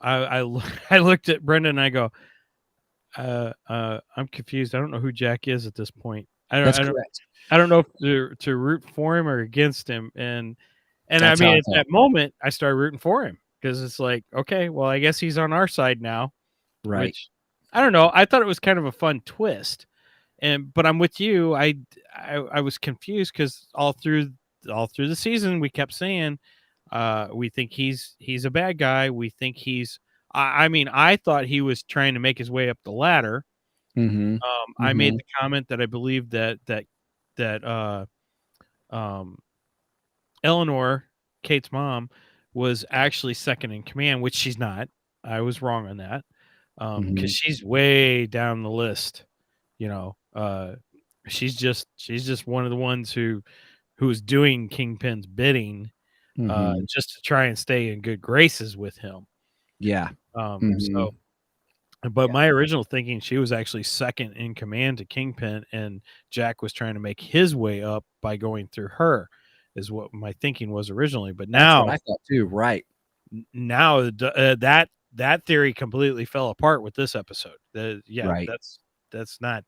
I looked at Brendan and I go, I'm confused. I don't know who Jack is at this point. That's correct. I don't know if to root for him or against him. And That's I how mean, I at felt. that moment, I started rooting for him because it's like, okay, well, I guess he's on our side now. Right. Which I don't know. I thought it was kind of a fun twist. But I'm with you. I was confused because all through the season we kept saying We think he's a bad guy. We think he's. I mean, I thought he was trying to make his way up the ladder. Mm-hmm. I made Mm-hmm. the comment that I believe that Eleanor, Kate's mom, was actually second in command, which she's not. I was wrong on that because Mm-hmm. she's way down the list. You know, she's just one of the ones who's doing Kingpin's bidding, Mm-hmm. just to try and stay in good graces with him. Yeah. Mm-hmm. So, but Yeah. my original thinking, she was actually second in command to Kingpin, and Jack was trying to make his way up by going through her, is what my thinking was originally. But That's what now, I thought too. Right. now that theory completely fell apart with this episode. Yeah, Right. that's not.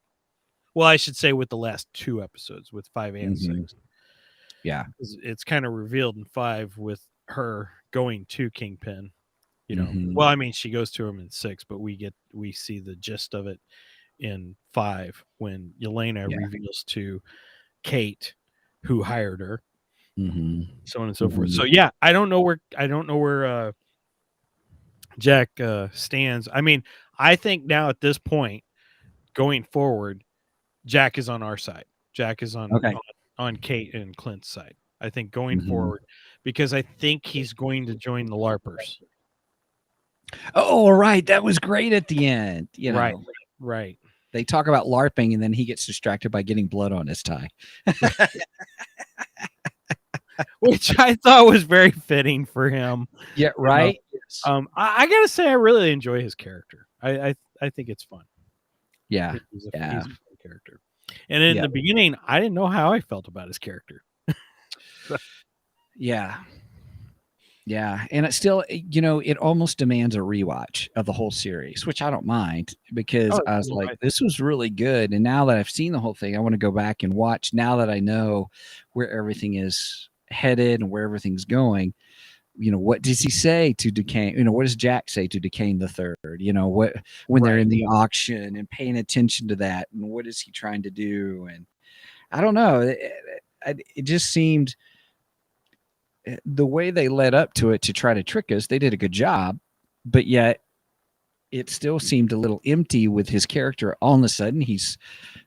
Well, I should say with the last two episodes, with 5 and Mm-hmm. 6. Yeah. It's kind of revealed in 5 with her going to Kingpin. You know, Mm-hmm. well, I mean, she goes to him in 6, but we see the gist of it in 5 when Yelena Yeah. reveals to Kate who hired her, Mm-hmm. so on and so forth. Mm-hmm. So yeah, I don't know where Jack stands. I mean, I think now at this point, going forward, Jack is on our side. Jack is Okay. on Kate and Clint's side. I think going Mm-hmm. forward, because I think he's going to join the LARPers. Oh, right. That was great at the end. You know, Right. they talk about LARPing, and then he gets distracted by getting blood on his tie. Which I thought was very fitting for him. Yeah. Right. Yes. I gotta say, I really enjoy his character. I think it's fun. Yeah. He's a Yeah. fun character. And in Yeah. the beginning, I didn't know how I felt about his character. Yeah. Yeah. And it still, you know, it almost demands a rewatch of the whole series, which I don't mind because I was like, this was really good. And now that I've seen the whole thing, I want to go back and watch now that I know where everything is headed and where everything's going. You know, what does he say to Duquesne? You know, what does Jack say to Duquesne the Third? You know, what when they're in the auction and paying attention to that, and what is he trying to do? And I don't know. It just seemed the way they led up to it to try to trick us. They did a good job, but yet it still seemed a little empty with his character. All of a sudden, he's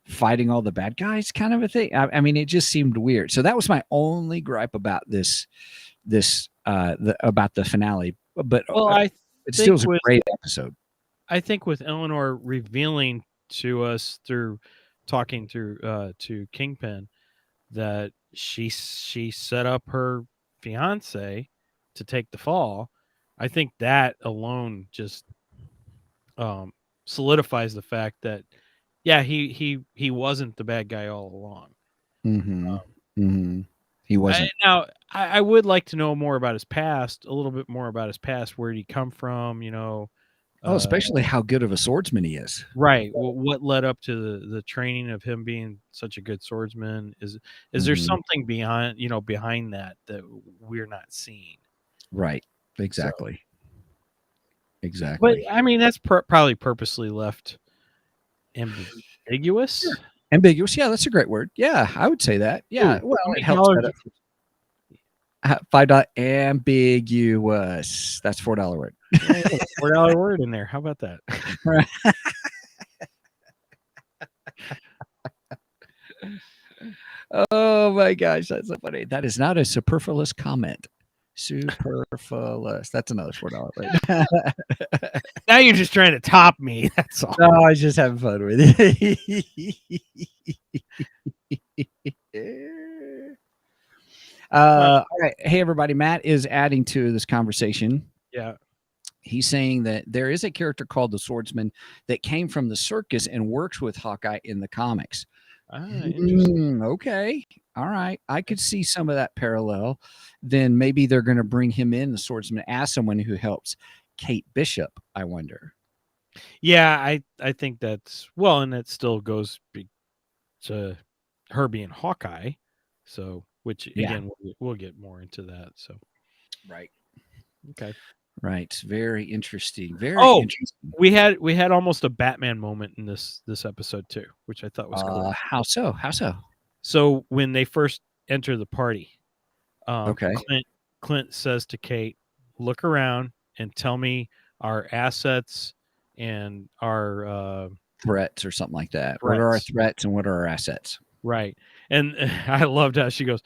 fighting all the bad guys, kind of a thing. I mean, it just seemed weird. So that was my only gripe about this about the finale. But it still was a great episode. I think with Eleanor revealing to us through talking to Kingpin that she set up her fiance to take the fall, I think that alone just solidifies the fact that he wasn't the bad guy all along. He wasn't. I would like to know more about his past, a little bit more about his past. Where did he come from? You know, especially how good of a swordsman he is. Right. Well, what led up to the training of him being such a good swordsman? Is there something behind that we're not seeing? Right. Exactly. Exactly. But I mean, that's probably purposely left ambiguous. Sure. Ambiguous. Yeah, that's a great word. Yeah, I would say that. Yeah. Well, it helps. $5 ambiguous. That's $4 word. $4 word in there. How about that? Oh my gosh, that's so funny. That is not a superfluous comment. Superfluous. That's another $4 word. Now you're just trying to top me. That's all. No, I was just having fun with it. All right. Hey, everybody. Matt is adding to this conversation. Yeah. He's saying that there is a character called the Swordsman that came from the circus and works with Hawkeye in the comics. Okay. All right. I could see some of that parallel. Then maybe they're going to bring him in, the Swordsman, as someone who helps Kate Bishop, I wonder. Yeah, I think that's well, and it still goes to her being Hawkeye. So, which again, we'll get more into that. So, right. Okay. Right. Very interesting. Very interesting. We had almost a Batman moment in this episode too, which I thought was cool. How so? So when they first enter the party, Clint says to Kate, "Look around and tell me our assets and our threats or something like that. What are our threats." threats and what are our assets? Right. And I loved how she goes,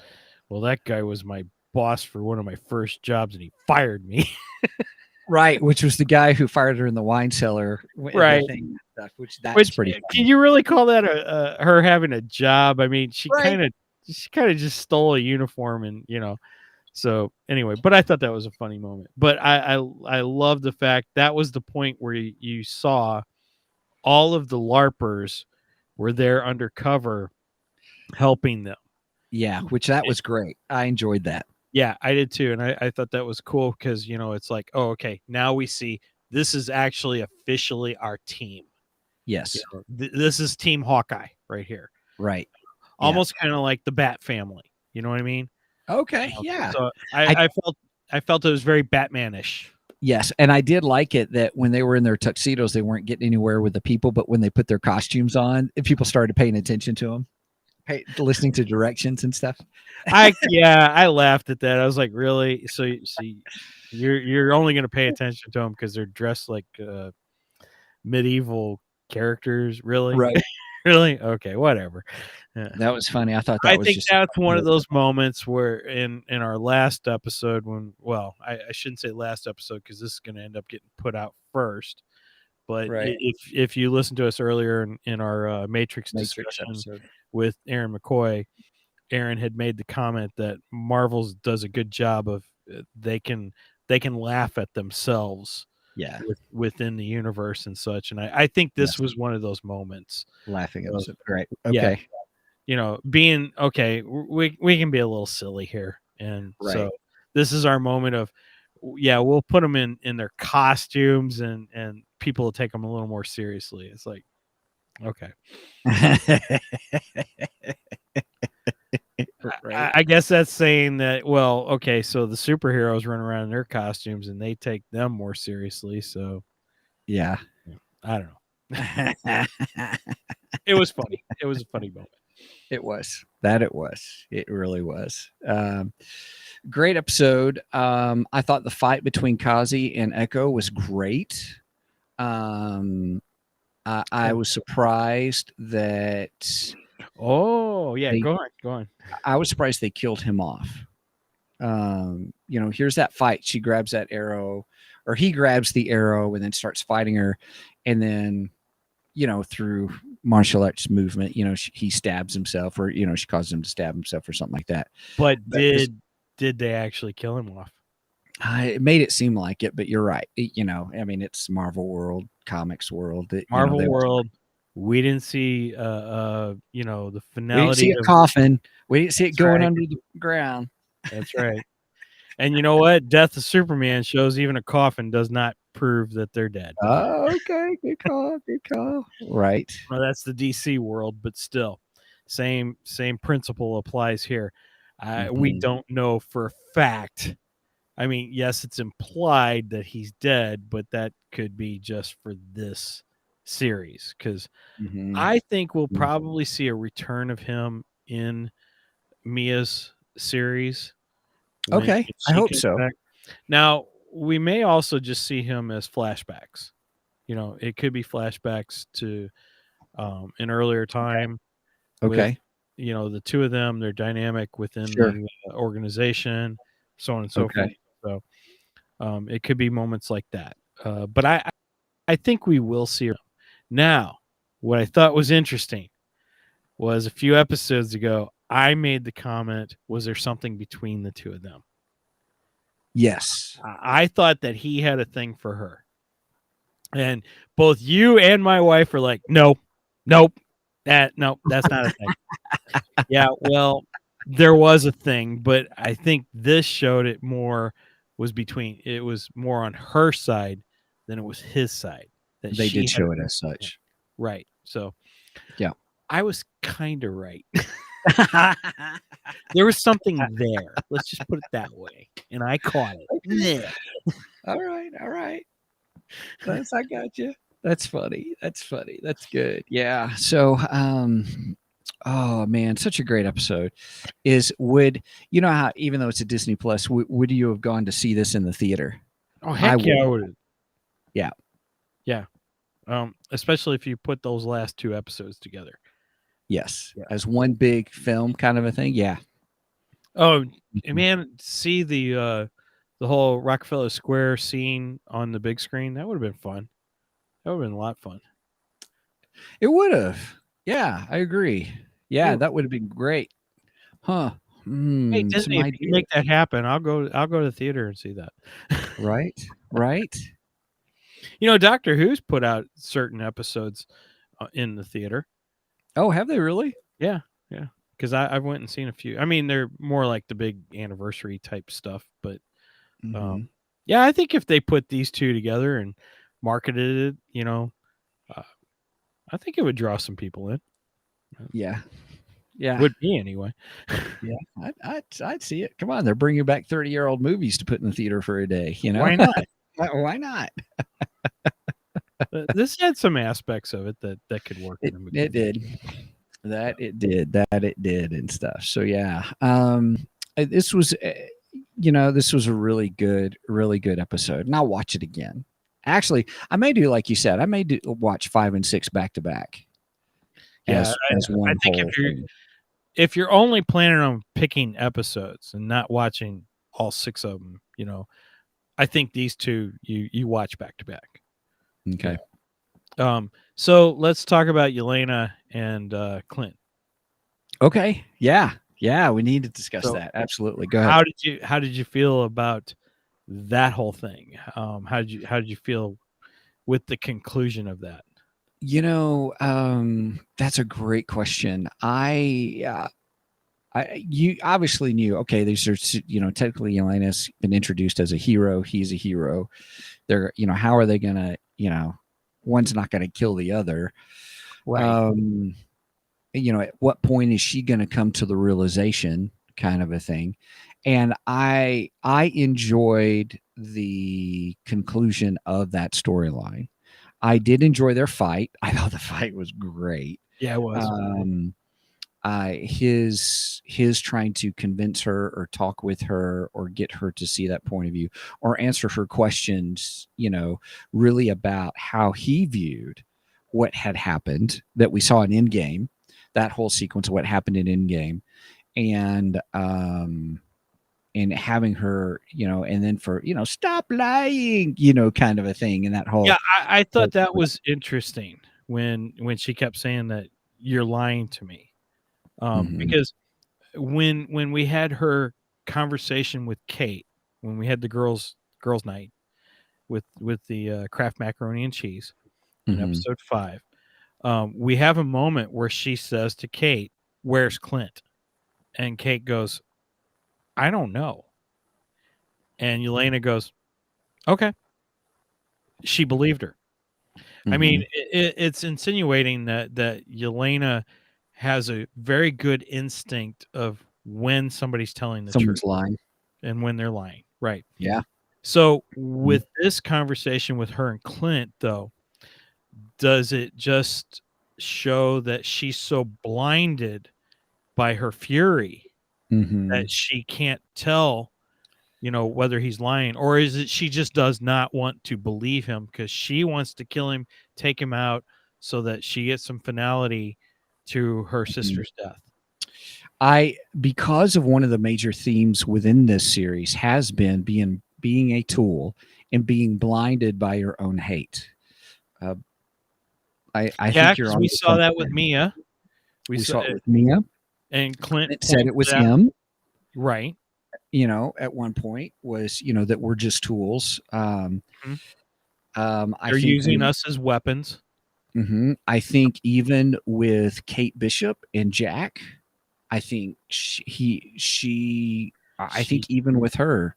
"Well, that guy was my boss for one of my first jobs, and he fired me." Right, which was the guy who fired her in the wine cellar. Right. Stuff, which that's Which pretty funny. can you really call that her having a job? I mean, she Right. kind of just stole a uniform, and So anyway, but I thought that was a funny moment. But I love the fact that was the point where you saw all of the LARPers were there undercover helping them. Yeah, which that was great. I enjoyed that. Yeah, I did too. And I thought that was cool because, it's like, oh, okay, now we see this is actually officially our team. Yes. This is Team Hawkeye right here. Right. Almost kind of like the Bat family. You know what I mean? Okay. Yeah. So I felt it was very Batmanish. Yes, and I did like it that when they were in their tuxedos, they weren't getting anywhere with the people, but when they put their costumes on, people started paying attention to them, listening to directions and stuff. I laughed at that. I was like, really? So you're only going to pay attention to them because they're dressed like medieval characters, really? Right. Really? Okay, whatever. That was funny. I thought that was think that's one of those moments where in our last episode I shouldn't say last episode because this is going to end up getting put out first. But if you listen to us earlier in our Matrix discussion episode with Aaron McCoy, Aaron had made the comment that Marvel's does a good job of they can laugh at themselves within the universe and such. And I think this was one of those moments. Laughing at themselves. Right. Okay. Being okay, we can be a little silly here. And so this is our moment of, we'll put them in their costumes and people will take them a little more seriously. It's like, okay. Right. I guess that's saying that, well, okay, so the superheroes run around in their costumes and they take them more seriously. So, yeah, I don't know. It was funny. It was a funny moment. It was. It really was. Great episode. I thought the fight between Kazi and Echo was great. I was surprised that. Oh yeah, go on. I was surprised they killed him off. Here's that fight. She grabs that arrow, or he grabs the arrow and then starts fighting her, and then, through martial arts movement, he stabs himself, or she causes him to stab himself or something like that. But did they actually kill him off? It made it seem like it, but you're right. It's Marvel world, comics world. Marvel world. We didn't see, the finality. We didn't see a coffin. We didn't see it going under the ground. That's right. And you know what? Death of Superman shows even a coffin does not prove that they're dead. Oh, okay. Good call. Right. Well, that's the DC world, but still, same principle applies here. We don't know for a fact. I mean, yes, it's implied that he's dead, but that could be just for this series, because I think we'll probably see a return of him in Mia's series. Okay, I hope so. Back. Now, we may also just see him as flashbacks. It could be flashbacks to an earlier time. Okay. With, the two of them, their dynamic within the organization, so on and so forth. So it could be moments like that. But I think we will see her. Now, what I thought was interesting was a few episodes ago, I made the comment, was there something between the two of them? Yes. I thought that he had a thing for her. And both you and my wife were like, nope, that's not a thing. Yeah, well, there was a thing, but I think this showed it more it was more on her side than it was his side. That they did show it as such. Right. So, yeah, I was kind of right. There was something there. Let's just put it that way. And I caught it. All right. I got you. That's funny. That's good. Yeah. So, Oh man, such a great episode. Would you know how even though it's a Disney Plus, would you have gone to see this in the theater? Oh I heck yeah, I would. would. Yeah. Yeah. Especially if you put those last 2 episodes together. Yes. Yeah. As one big film kind of a thing. Yeah. Oh, Mhm. man, see the whole Rockefeller Square scene on the big screen, that would've been fun. That would've been a lot of fun. It would have. Yeah, I agree. Yeah, Ooh. that would have been great. Huh. Hey, Some Disney, if you ideas. make that happen, I'll go to the theater and see that. Right. Right. You know, Doctor Who's put out certain episodes, in the theater. Oh, have they really? Yeah, yeah. 'Cause I've went and seen a few. I mean, they're more like the big anniversary type stuff, but, Mhm. yeah, I think if they put these 2 together and marketed it, uh, I think it would draw some people in. Yeah. Yeah. Would me anyway. Yeah. I'd see it. Come on, they're bringing back 30-year-old movies to put in the theater for a day, you know? Why not? Why not? This had some aspects of it that could work in a movie. It did. That it did and stuff. So yeah. This was this was a really good episode. And I'll watch it again. Actually, I may do like you said, watch 5 and 6 back to back. Yeah, As I one think whole thing. if you're only planning on picking episodes and not watching all 6 of them, I think these 2 you watch back to back. Okay. So let's talk about Yelena and Clint. Okay. Yeah. Yeah. We need to discuss So, that. Absolutely. Go ahead. How did you feel about that whole thing? How did you feel with the conclusion of that? That's a great question. You obviously knew, okay, these are, technically Elena's been introduced as a hero. He's a hero. They're, how are they going to, one's not going to kill the other. Right. At what point is she going to come to the realization kind of a thing? And I enjoyed the conclusion of that storyline. I did enjoy their fight. I thought the fight was great. Yeah, it was. His trying to convince her or talk with her or get her to see that point of view or answer her questions, really about how he viewed what had happened that we saw in Endgame, that whole sequence of what happened in Endgame, and having her, and then for, stop lying, kind of a thing, and that whole. Yeah, I thought that was interesting when she kept saying that you're lying to me. Because when we had her conversation with Kate, when we had the girls night with the Kraft macaroni and cheese in episode 5, we have a moment where she says to Kate, "Where's Clint?" And Kate goes, "I don't know." And Yelena goes, "Okay." She believed her. I mean, it's insinuating that Yelena has a very good instinct of when somebody's telling the someone's truth lying and when they're lying. Right. Yeah. So with this conversation with her and Clint, though, does it just show that she's so blinded by her fury that she can't tell, whether he's lying, or is it she just does not want to believe him because she wants to kill him, take him out so that she gets some finality to her sister's death? Because of one of the major themes within this series has been being a tool and being blinded by your own hate. I think you're on. We saw that with Mia. We saw it with Mia, and Clint said it was him. Right. At one point was, that we're just tools. They're using us as weapons. I think even with Kate Bishop and Jack, I think I think even with her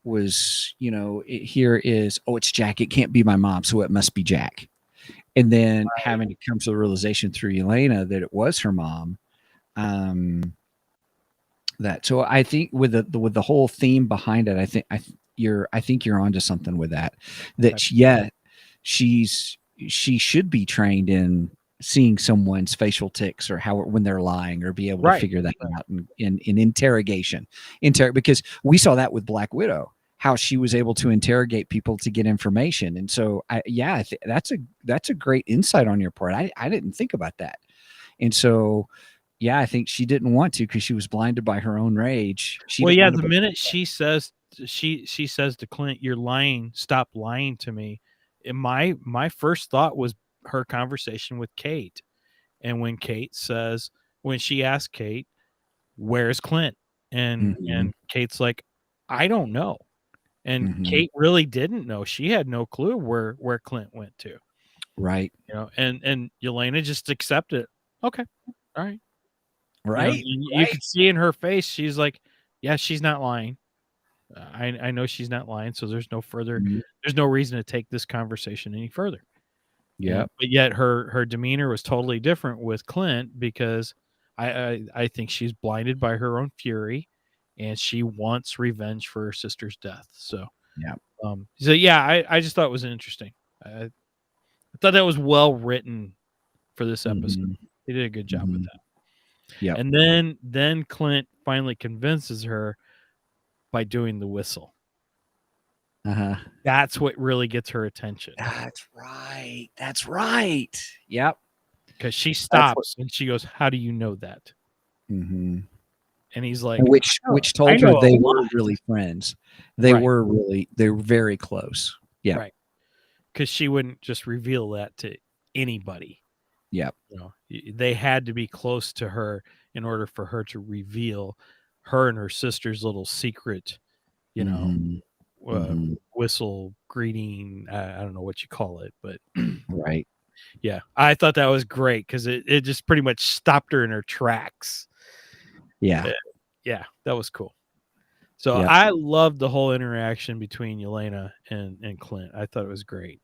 was, here is, oh, it's Jack. It can't be my mom. So it must be Jack. And then having to come to the realization through Yelena that it was her mom. So I think with the whole theme behind it, I think you're onto something with that. She should be trained in seeing someone's facial tics or how when they're lying, or be able to figure that out in interrogation. Because we saw that with Black Widow, how she was able to interrogate people to get information. And so, that's a great insight on your part. I didn't think about that. And so, yeah, I think she didn't want to because she was blinded by her own rage. The minute she says to Clint, "You're lying. Stop lying to me." And my first thought was her conversation with Kate. And when she asked Kate, "Where's Clint?" And Kate's like, "I don't know." And Kate really didn't know. She had no clue where Clint went to. Right. And Yelena just accepted. Okay. All right. Right. You could see in her face, she's like, yeah, she's not lying. I know she's not lying. So there's no reason to take this conversation any further. Yeah. But yet her demeanor was totally different with Clint, because I think she's blinded by her own fury, and she wants revenge for her sister's death. So I just thought it was interesting. I thought that was well written for this episode. They did a good job with that. Yeah. And then Clint finally convinces her by doing the whistle. That's what really gets her attention. That's right. Yep. Because she stops and she goes, "How do you know that?" And he's like, which told her they were really friends. They were very close. Yeah. Right. Because she wouldn't just reveal that to anybody. Yeah. They had to be close to her in order for her to reveal her and her sister's little secret, whistle greeting. I don't know what you call it, but right. Yeah, I thought that was great because it just pretty much stopped her in her tracks. Yeah. Yeah, that was cool. So I loved the whole interaction between Yelena and Clint. I thought it was great.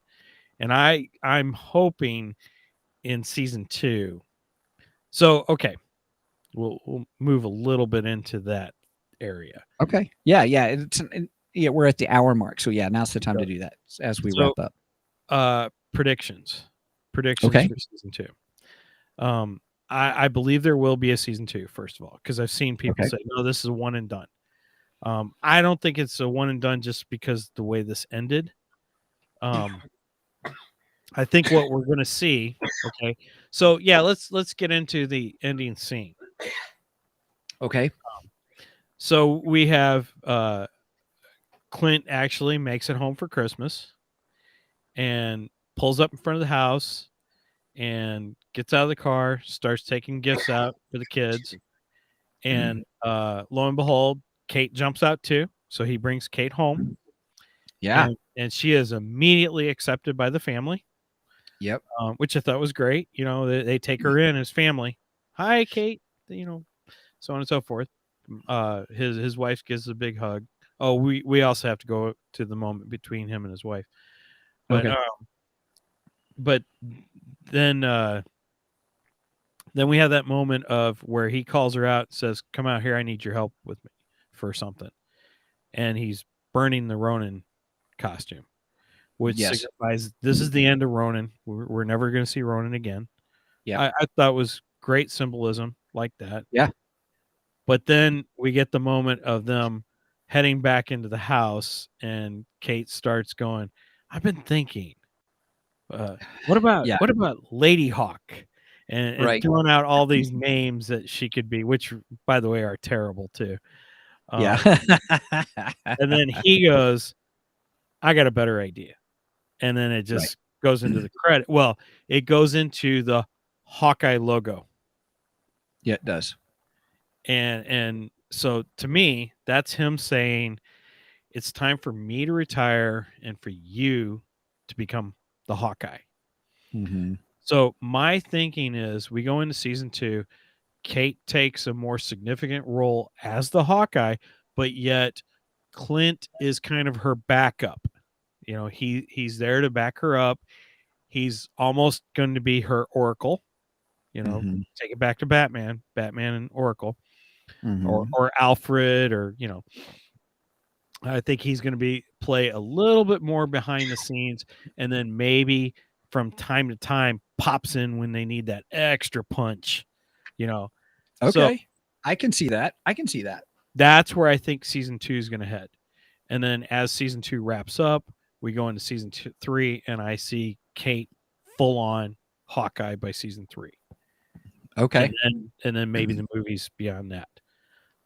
And I'm hoping in season 2. So, okay. We'll move a little bit into that area. Okay. Yeah. We're at the hour mark. So now's the time to do that as we wrap up. Predictions for season 2. I believe there will be a season 2, first of all, because I've seen people say, no, this is a one and done. I don't think it's a one and done just because the way this ended. I think what we're going to see. Okay. So let's get into the ending scene. Okay. So we have Clint actually makes it home for Christmas and pulls up in front of the house and gets out of the car, starts taking gifts out for the kids. And lo and behold, Kate jumps out too. So he brings Kate home. Yeah. And she is immediately accepted by the family. Yep. Which I thought was great. They take her in as family. Hi, Kate. So on and so forth. His wife gives a big hug. Oh, we also have to go to the moment between him and his wife. But but then we have that moment of where he calls her out and says, "Come out here, I need your help with me for something." And he's burning the Ronin costume, which signifies this is the end of Ronin. We're never going to see Ronin again. Yeah. I thought was great symbolism like that. Yeah. But then we get the moment of them heading back into the house, and Kate starts going, "I've been thinking, what about Lady Hawk?" And throwing out all these names that she could be, which, by the way, are terrible too. Yeah. And then he goes, "I got a better idea." And then it just goes into the credit. Well, it goes into the Hawkeye logo. Yeah, it does. And so to me, that's him saying, it's time for me to retire and for you to become the Hawkeye. So my thinking is we go into season 2, Kate takes a more significant role as the Hawkeye, but yet Clint is kind of her backup. He's there to back her up. He's almost going to be her Oracle. Take it back to Batman and Oracle, or Alfred, or I think he's going to play a little bit more behind the scenes, and then maybe from time to time pops in when they need that extra punch, you know. So Okay. I can see that. that's where I think season 2 is going to head. And then as season 2 wraps up, we go into season 3, and I see Kate full on Hawkeye by season 3. Okay. And then maybe the movies beyond that.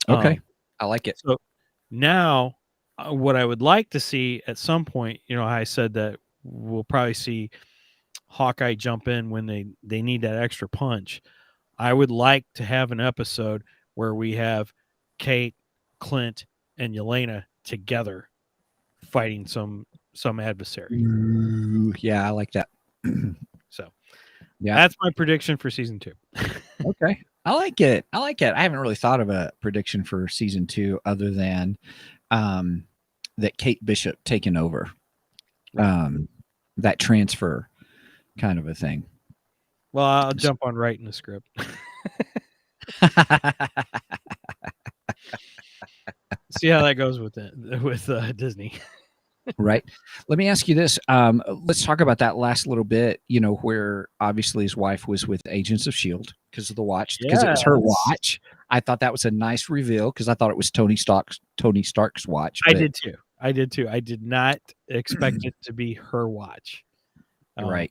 Okay. I like it. So now, what I would like to see at some point, I said that we'll probably see Hawkeye jump in when they need that extra punch. I would like to have an episode where we have Kate, Clint, and Yelena together fighting some adversary. Ooh, yeah, I like that. So yeah, that's my prediction for season 2. Okay. I like it. I haven't really thought of a prediction for season 2 other than that Kate Bishop taking over. That transfer kind of a thing. Well, I'll jump on writing the script. See how that goes with Disney. Right. Let me ask you this. Let's talk about that last little bit, where obviously his wife was with Agents of S.H.I.E.L.D. because of the watch, because it was her watch. I thought that was a nice reveal because I thought it was Tony Stark's watch. I did too. I did not expect it to be her watch. Right.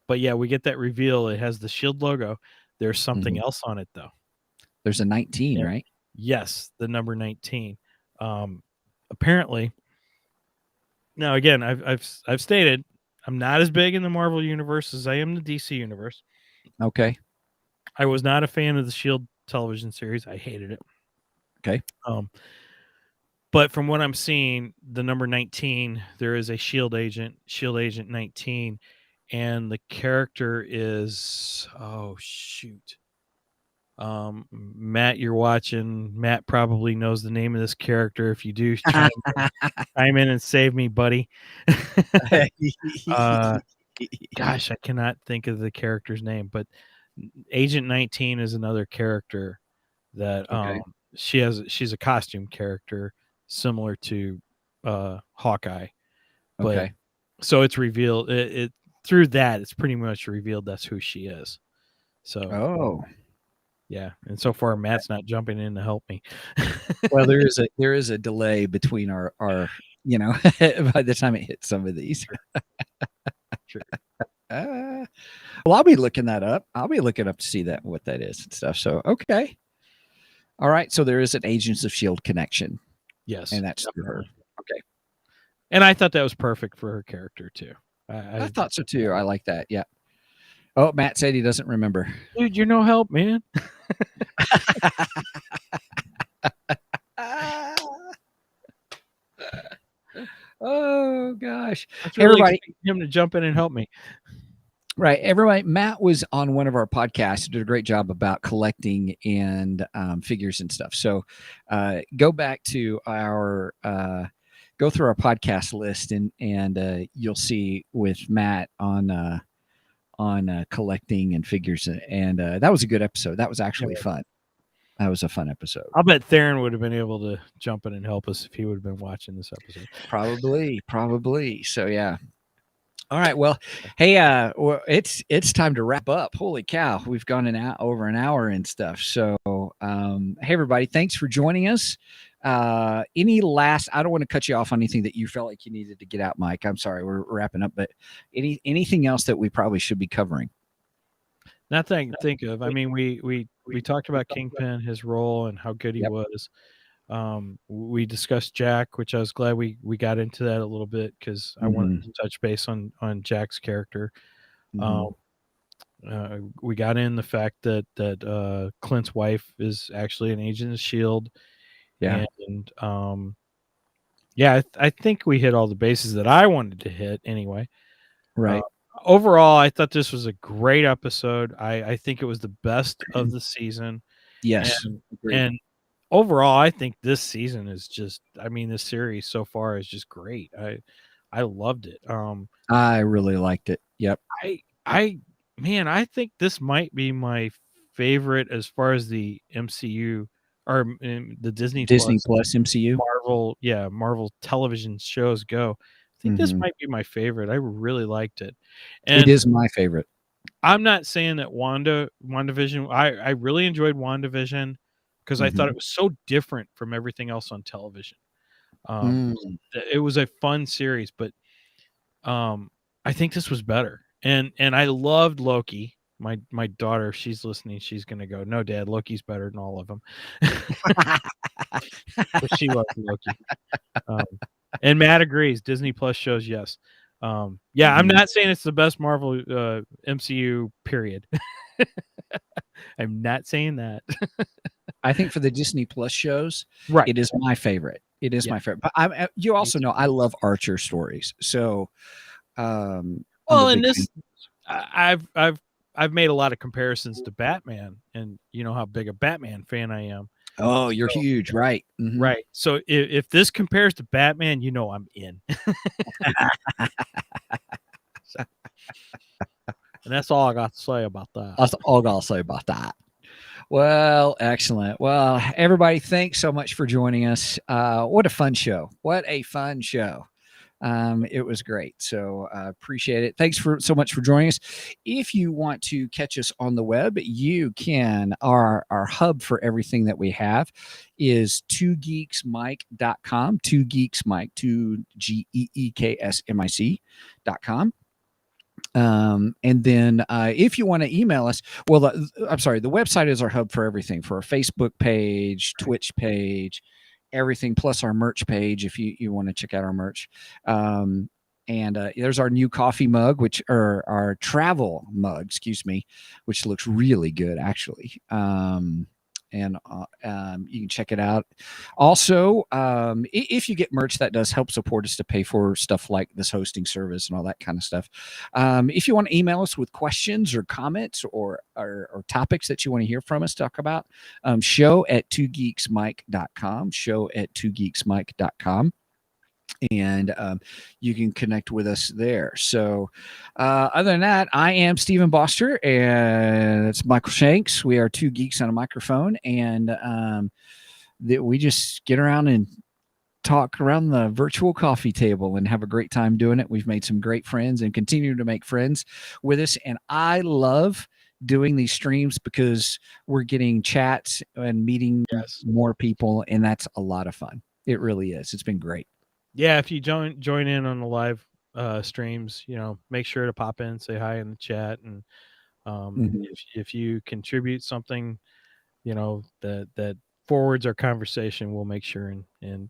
But yeah, we get that reveal. It has the S.H.I.E.L.D. logo. There's something else on it, though. There's a 19, right? Yes, the number 19. Apparently, now again, I've stated I'm not as big in the Marvel universe as I am the DC universe. Okay. I was not a fan of the S.H.I.E.L.D. television series. I hated it. Okay. But from what I'm seeing, the number 19, there is a S.H.I.E.L.D. agent 19, and the character is, oh shoot. Matt, you're watching. Matt probably knows the name of this character. If you do, chime in and save me, buddy. Gosh, I cannot think of the character's name, but Agent 19 is another character that she's a costume character similar to Hawkeye. But so it's revealed it through that it's pretty much revealed that's who she is. So yeah, and so far Matt's not jumping in to help me. Well, there is a delay between our by the time it hits some of these. Sure. Well, I'll be looking that up. I'll be looking up to see what that is and stuff. So okay. All right. So there is an Agents of S.H.I.E.L.D. connection. Yes. And that's through her. Okay. And I thought that was perfect for her character too. I thought so too. I like that. Yeah. Oh, Matt said he doesn't remember. Dude, you're no help, man. Oh gosh. Hey, everybody, him to jump in and help me. Right. Everybody, Matt was on one of our podcasts, did a great job about collecting and figures and stuff. So go back to go through our podcast list and you'll see with Matt on collecting and figures. And that was a good episode. That was actually fun. That was a fun episode. I'll bet Theron would have been able to jump in and help us if he would have been watching this episode. Probably. So yeah. All right. Well, hey, it's time to wrap up. Holy cow, we've gone over an hour and stuff. So, hey, everybody, thanks for joining us. Any last? I don't want to cut you off on anything that you felt like you needed to get out, Mike. I'm sorry, we're wrapping up, but anything else that we probably should be covering? Nothing I can think of. I mean, we talked about Kingpin, his role, and how good he was. We discussed Jack, which I was glad we got into that a little bit because I wanted to touch base on Jack's character. We got in the fact that Clint's wife is actually an agent of S.H.I.E.L.D. Yeah. And I think we hit all the bases that I wanted to hit anyway. Right. Overall, I thought this was a great episode. I think it was the best of the season. Yes. And overall, I think this season is just, this series so far is just great. I loved it. I really liked it. Yep. I think this might be my favorite as far as the MCU or the Disney Plus MCU. Marvel television shows go. I think this might be my favorite. I really liked it. It And is my favorite. I'm not saying that WandaVision. I really enjoyed WandaVision because I thought it was so different from everything else on television. It was a fun series, but I think this was better. And I loved Loki. My daughter, she's listening. She's gonna go, "No, Dad, Loki's better than all of them." But she loves Loki. And Matt agrees. Disney Plus shows yes. Yeah, I'm not saying it's the best Marvel MCU period. I'm not saying that. I think for the Disney Plus shows, Right. it is my favorite. It is my favorite. But you also know I love Archer stories. So, well, and this, I've made a lot of comparisons to Batman, and you know how big a Batman fan I am. Oh, you're huge, right? Right. So if this compares to Batman, you know I'm in. And that's all I got to say about that. That's all I got to say about that. Well, excellent. Well, everybody, thanks so much for joining us. What a fun show. What a fun show. It was great. So appreciate it. Thanks so much for joining us. If you want to catch us on the web, you can. Our hub for everything that we have is 2geeksmic.com, 2geeksmic, 2geeksmic.com. And then if you want to email us, well, I'm sorry, the website is our hub for everything, for our Facebook page, Twitch page, everything, plus our merch page if you want to check out our merch. And there's our new coffee mug, or our travel mug, excuse me, which looks really good actually. And you can check it out. Also, if you get merch, that does help support us to pay for stuff like this hosting service and all that kind of stuff. If you want to email us with questions or comments or topics that you want to hear from us talk about, show at 2geeksmic.com, show at 2geeksmic.com. And you can connect with us there. So other than that, I am Stephen Boster, and it's Michael Shanks. We are two geeks on a microphone, and we just get around and talk around the virtual coffee table and have a great time doing it. We've made some great friends and continue to make friends with us, and I love doing these streams because we're getting chats and meeting more people, and that's a lot of fun. It really is. It's been great. Yeah, if you join in on the live streams, make sure to pop in, say hi in the chat, and if you contribute something, that forwards our conversation, we'll make sure and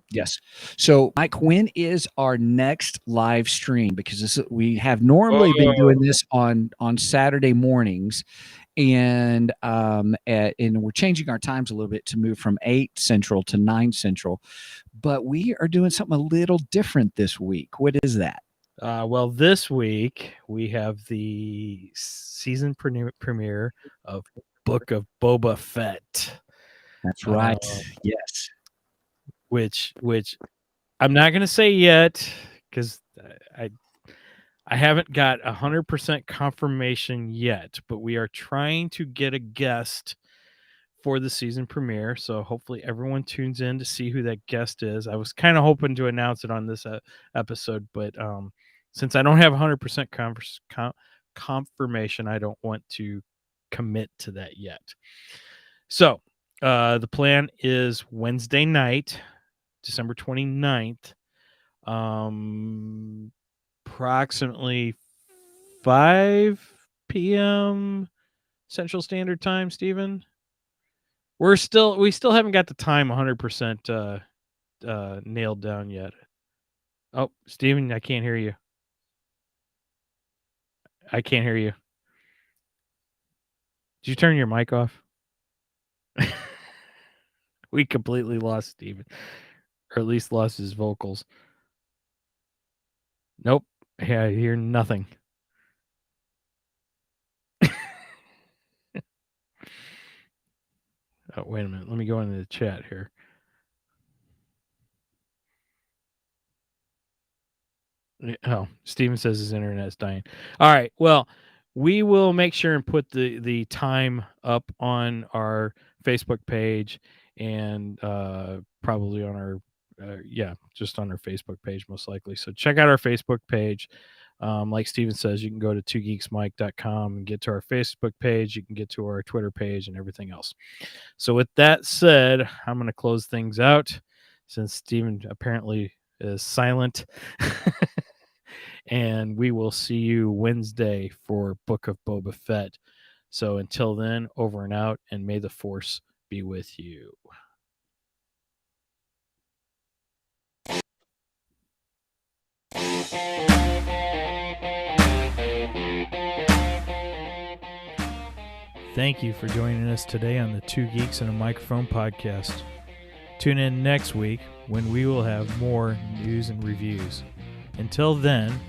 Yes. So, Mike, when is our next live stream? Because we have normally been doing this on Saturday mornings, and we're changing our times a little bit to move from 8 Central to 9 Central. But we are doing something a little different this week. What is that? Well, this week we have the season premiere of Book of Boba Fett. That's right. Yes. Which I'm not going to say yet because I haven't got 100% confirmation yet, but we are trying to get a guest for the season premiere. So hopefully everyone tunes in to see who that guest is. I was kind of hoping to announce it on this episode, but since I don't have 100% confirmation, I don't want to commit to that yet. So the plan is Wednesday night, December 29th, approximately 5 p.m. Central Standard Time, Stephen. We still haven't got the time 100% nailed down yet. Oh, Stephen, I can't hear you. Did you turn your mic off? We completely lost Stephen, or at least lost his vocals. Nope. Yeah, I hear nothing. Oh, wait a minute. Let me go into the chat here. Oh, Steven says his internet's dying. All right. Well, we will make sure and put the time up on our Facebook page and probably on our just on our Facebook page, most likely. So check out our Facebook page. Like Steven says, you can go to twogeeksmike.com and get to our Facebook page. You can get to our Twitter page and everything else. So with that said, I'm going to close things out since Steven apparently is silent. And we will see you Wednesday for Book of Boba Fett. So until then, over and out, and may the Force be with you. Thank you for joining us today on the Two Geeks and a Microphone podcast. Tune in next week when we will have more news and reviews. Until then,